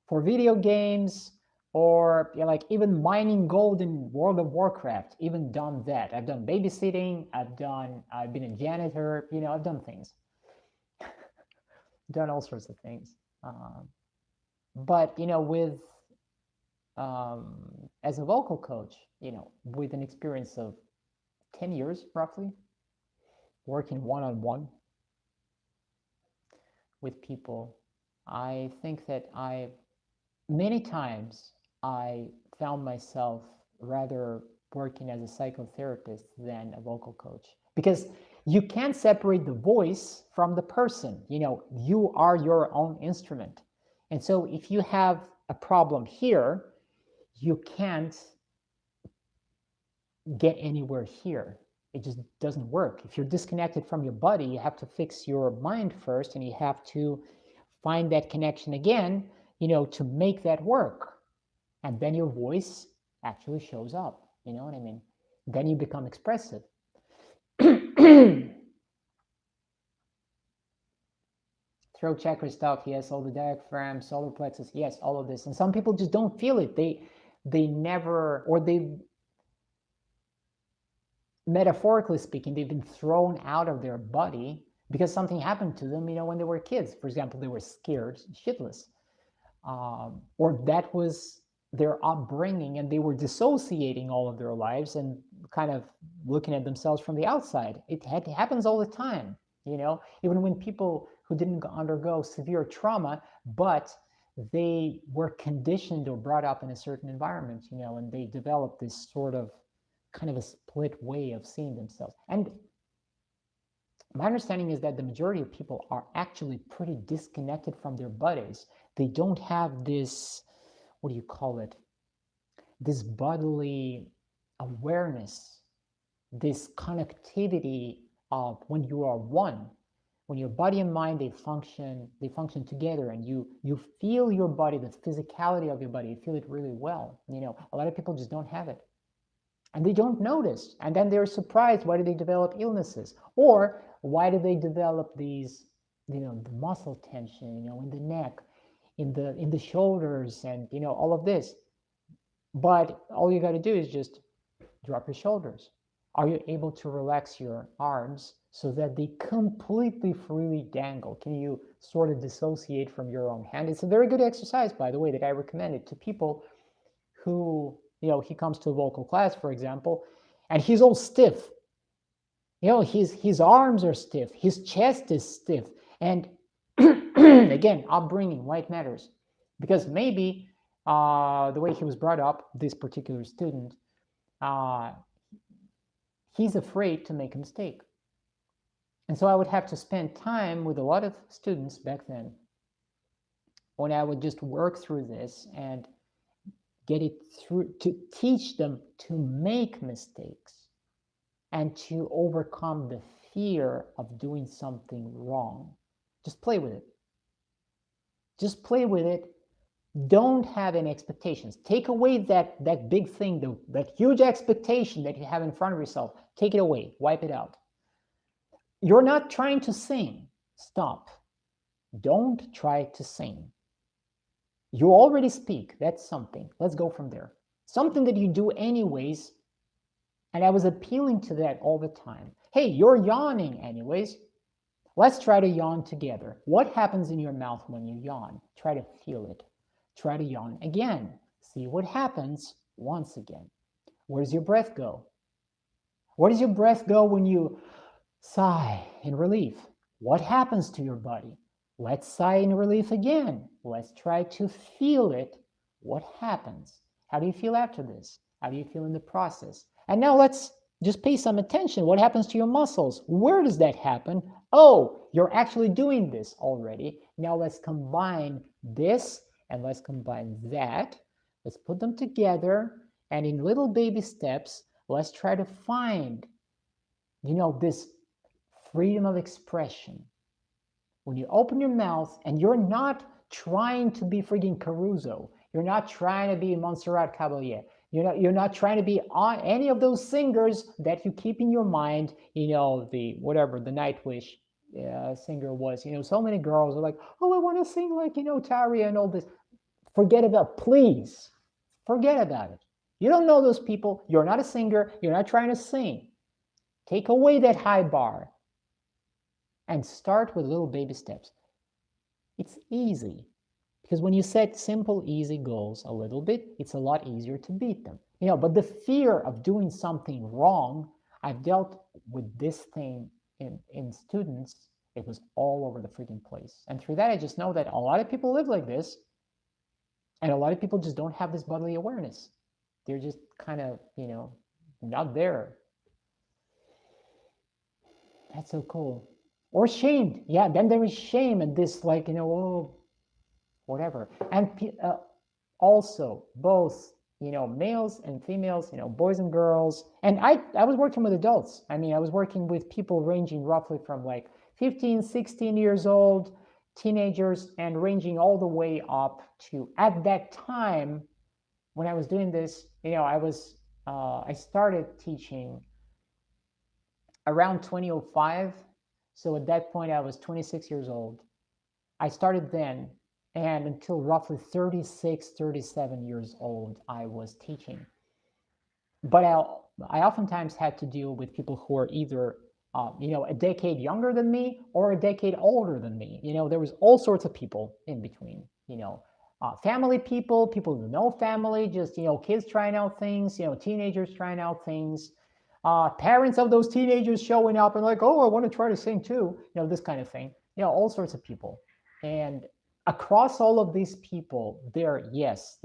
For video games or even mining gold in World of Warcraft, even done that. I've done babysitting. I've been a janitor. I've done things. Done all sorts of things. But with as a vocal coach, with an experience of 10 years roughly, working one-on-one with people, I think that many times I found myself rather working as a psychotherapist than a vocal coach, because you can't separate the voice from the person. You are your own instrument. And so if you have a problem here, you can't get anywhere here. It just doesn't work. If you're disconnected from your body, you have to fix your mind first, and you have to find that connection again, to make that work. And then your voice actually shows up. You know what I mean? Then you become expressive. Throat chakra stuff, yes. All the diaphragm, solar plexus, yes. All of this. And some people just don't feel it. They never, or they, metaphorically speaking, they've been thrown out of their body because something happened to them, when they were kids. For example, they were scared shitless, or that was their upbringing, and they were dissociating all of their lives and kind of looking at themselves from the outside. It happens all the time, even when people who didn't undergo severe trauma, but they were conditioned or brought up in a certain environment, and they developed this sort of kind of a split way of seeing themselves. And my understanding is that the majority of people are actually pretty disconnected from their bodies. They don't have this, what do you call it? This bodily awareness, this connectivity of when you are one, when your body and mind, they function together, and you feel your body, the physicality of your body, you feel it really well. A lot of people just don't have it. And they don't notice. And then they're surprised, why do they develop illnesses? Or why do they develop these, the muscle tension, in the neck, in the shoulders, and, all of this. But all you got to do is just drop your shoulders. Are you able to relax your arms so that they completely freely dangle? Can you sort of dissociate from your own hand? It's a very good exercise, by the way, that I recommend it to people who, he comes to a vocal class, for example, and he's all stiff. His arms are stiff, his chest is stiff. And again, upbringing, why it matters. Because maybe the way he was brought up, this particular student, he's afraid to make a mistake. And so I would have to spend time with a lot of students back then when I would just work through this and get it through, to teach them to make mistakes and to overcome the fear of doing something wrong. Just play with it. Just play with it. Don't have any expectations. Take away that big thing, that huge expectation that you have in front of yourself. Take it away. Wipe it out. You're not trying to sing. Stop. Don't try to sing. You already speak. That's something. Let's go from there. Something that you do anyways. And I was appealing to that all the time. Hey, you're yawning anyways. Let's try to yawn together. What happens in your mouth when you yawn? Try to feel it. Try to yawn again. See what happens once again. Where does your breath go? Where does your breath go when you sigh in relief? What happens to your body? Let's sigh in relief again. Let's try to feel it. What happens? How do you feel after this? How do you feel in the process? And now let's just pay some attention. What happens to your muscles? Where does that happen? Oh, you're actually doing this already. Now let's combine this and let's combine that. Let's put them together, and in little baby steps, let's try to find, this freedom of expression. When you open your mouth and you're not trying to be freaking Caruso, you're not trying to be Montserrat Caballé, you're not trying to be on any of those singers that you keep in your mind, the Nightwish singer was, so many girls are like, oh, I want to sing like, Tarja and all this. Please, forget about it. You don't know those people. You're not a singer. You're not trying to sing. Take away that high bar and start with little baby steps. It's easy because when you set simple, easy goals a little bit, it's a lot easier to beat them. But the fear of doing something wrong, I've dealt with this thing in students. It was all over the freaking place. And through that, I just know that a lot of people live like this. And a lot of people just don't have this bodily awareness. They're just kind of, not there. That's so cool. Or shamed. Yeah, then there is shame and this whatever. And also, both males and females, boys and girls. And I was working with adults. I mean, I was working with people ranging roughly from like 15, 16 years old, teenagers, and ranging all the way up to, at that time when I was doing this, I started teaching around 2005. So at that point, I was 26 years old. I started then, and until roughly 36, 37 years old, I was teaching. But I oftentimes had to deal with people who are either, a decade younger than me or a decade older than me. There was all sorts of people in between, family people with no family, just, kids trying out things, teenagers trying out things, parents of those teenagers showing up and like, oh, I want to try to sing too, this kind of thing, all sorts of people. And across all of these people, there is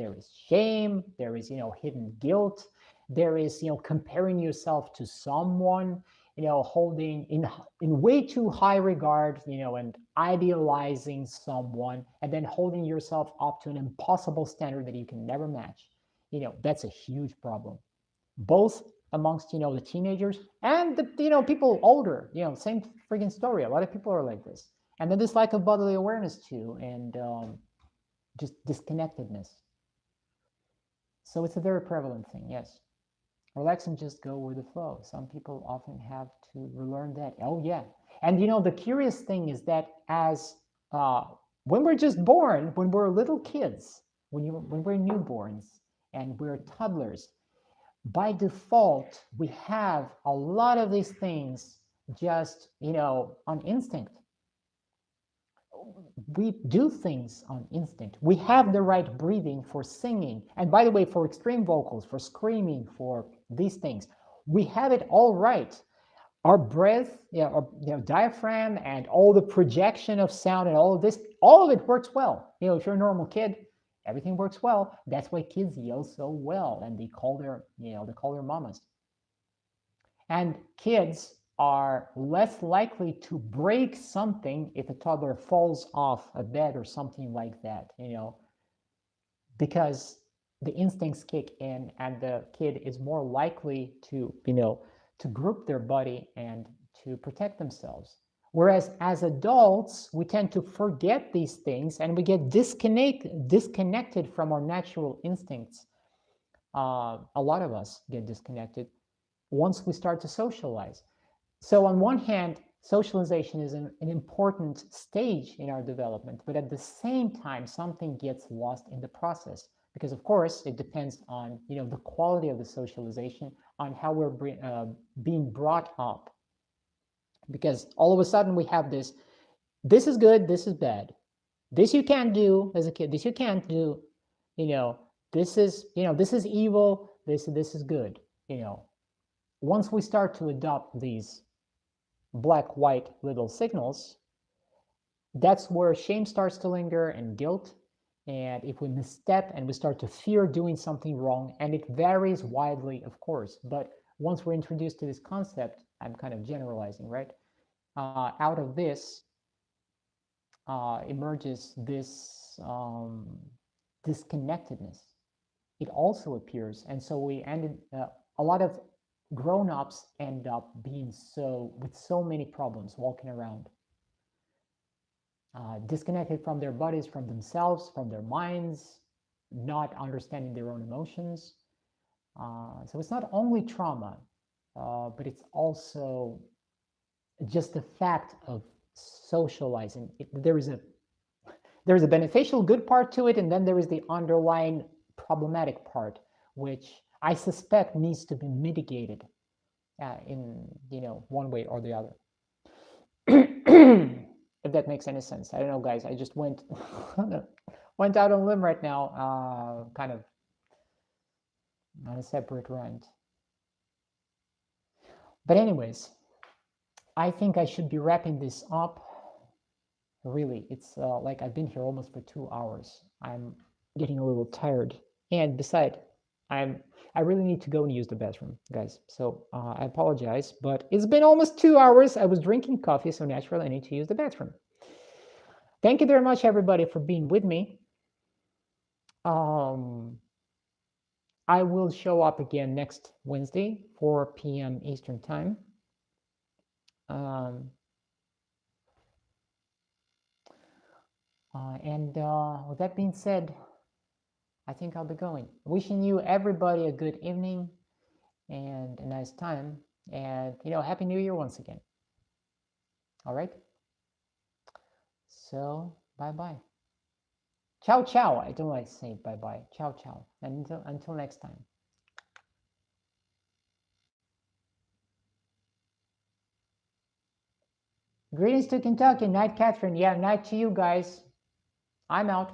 shame, there is, hidden guilt, there is, comparing yourself to someone, holding in way too high regard, and idealizing someone, and then holding yourself up to an impossible standard that you can never match. That's a huge problem, both amongst, the teenagers and the, people older. Same freaking story. A lot of people are like this. And then this lack of bodily awareness too, and just disconnectedness. So it's a very prevalent thing, yes. Relax and just go with the flow. Some people often have to relearn that. Oh yeah. And the curious thing is that as when we're just born, when we're little kids, when we're newborns and we're toddlers, by default, we have a lot of these things just, on instinct. We do things on instinct. We have the right breathing for singing. And by the way, for extreme vocals, for screaming, for these things, we have it all right. Our breath, our diaphragm, and all the projection of sound and all of this, all of it works well. If you're a normal kid, everything works well. That's why kids yell so well, and they call their mamas. And kids are less likely to break something if a toddler falls off a bed or something like that, because the instincts kick in and the kid is more likely to, to group their body and to protect themselves. Whereas as adults, we tend to forget these things and we get disconnected from our natural instincts. A lot of us get disconnected once we start to socialize. So on one hand, socialization is an important stage in our development, but at the same time, something gets lost in the process because, of course, it depends on the quality of the socialization, on how we're being brought up. Because all of a sudden we have this is good, this is bad, this you can't do as a kid, this you can't do, this is evil, this is good. Once we start to adopt these black-white little signals, that's where shame starts to linger and guilt. And if we misstep and we start to fear doing something wrong, and it varies widely, of course, but once we're introduced to this concept, I'm kind of generalizing, right? Out of this emerges this disconnectedness. It also appears, and so a lot of grown-ups end up being with so many problems walking around, disconnected from their bodies, from themselves, from their minds, not understanding their own emotions. So it's not only trauma, but it's also just the fact of socializing. There is a beneficial good part to it, and then there is the underlying problematic part, which I suspect needs to be mitigated in one way or the other. If that makes any sense. I don't know, guys. I just went out on a limb right now, kind of on a separate rant. But anyways, I think I should be wrapping this up. Really, it's like I've been here almost for 2 hours. I'm getting a little tired, and besides, I really need to go and use the bathroom, guys. So I apologize, but it's been almost 2 hours. I was drinking coffee, so naturally I need to use the bathroom. Thank you very much, everybody, for being with me. I I will show up again next Wednesday, 4 p.m. Eastern Time. With that being said, I think I'll be going. Wishing you everybody a good evening and a nice time. And, Happy New Year once again. All right? So, bye-bye. Ciao, ciao. I don't like to say bye-bye. Ciao, ciao. And until next time. Greetings to Kentucky. Night, Catherine. Yeah, night to you guys. I'm out.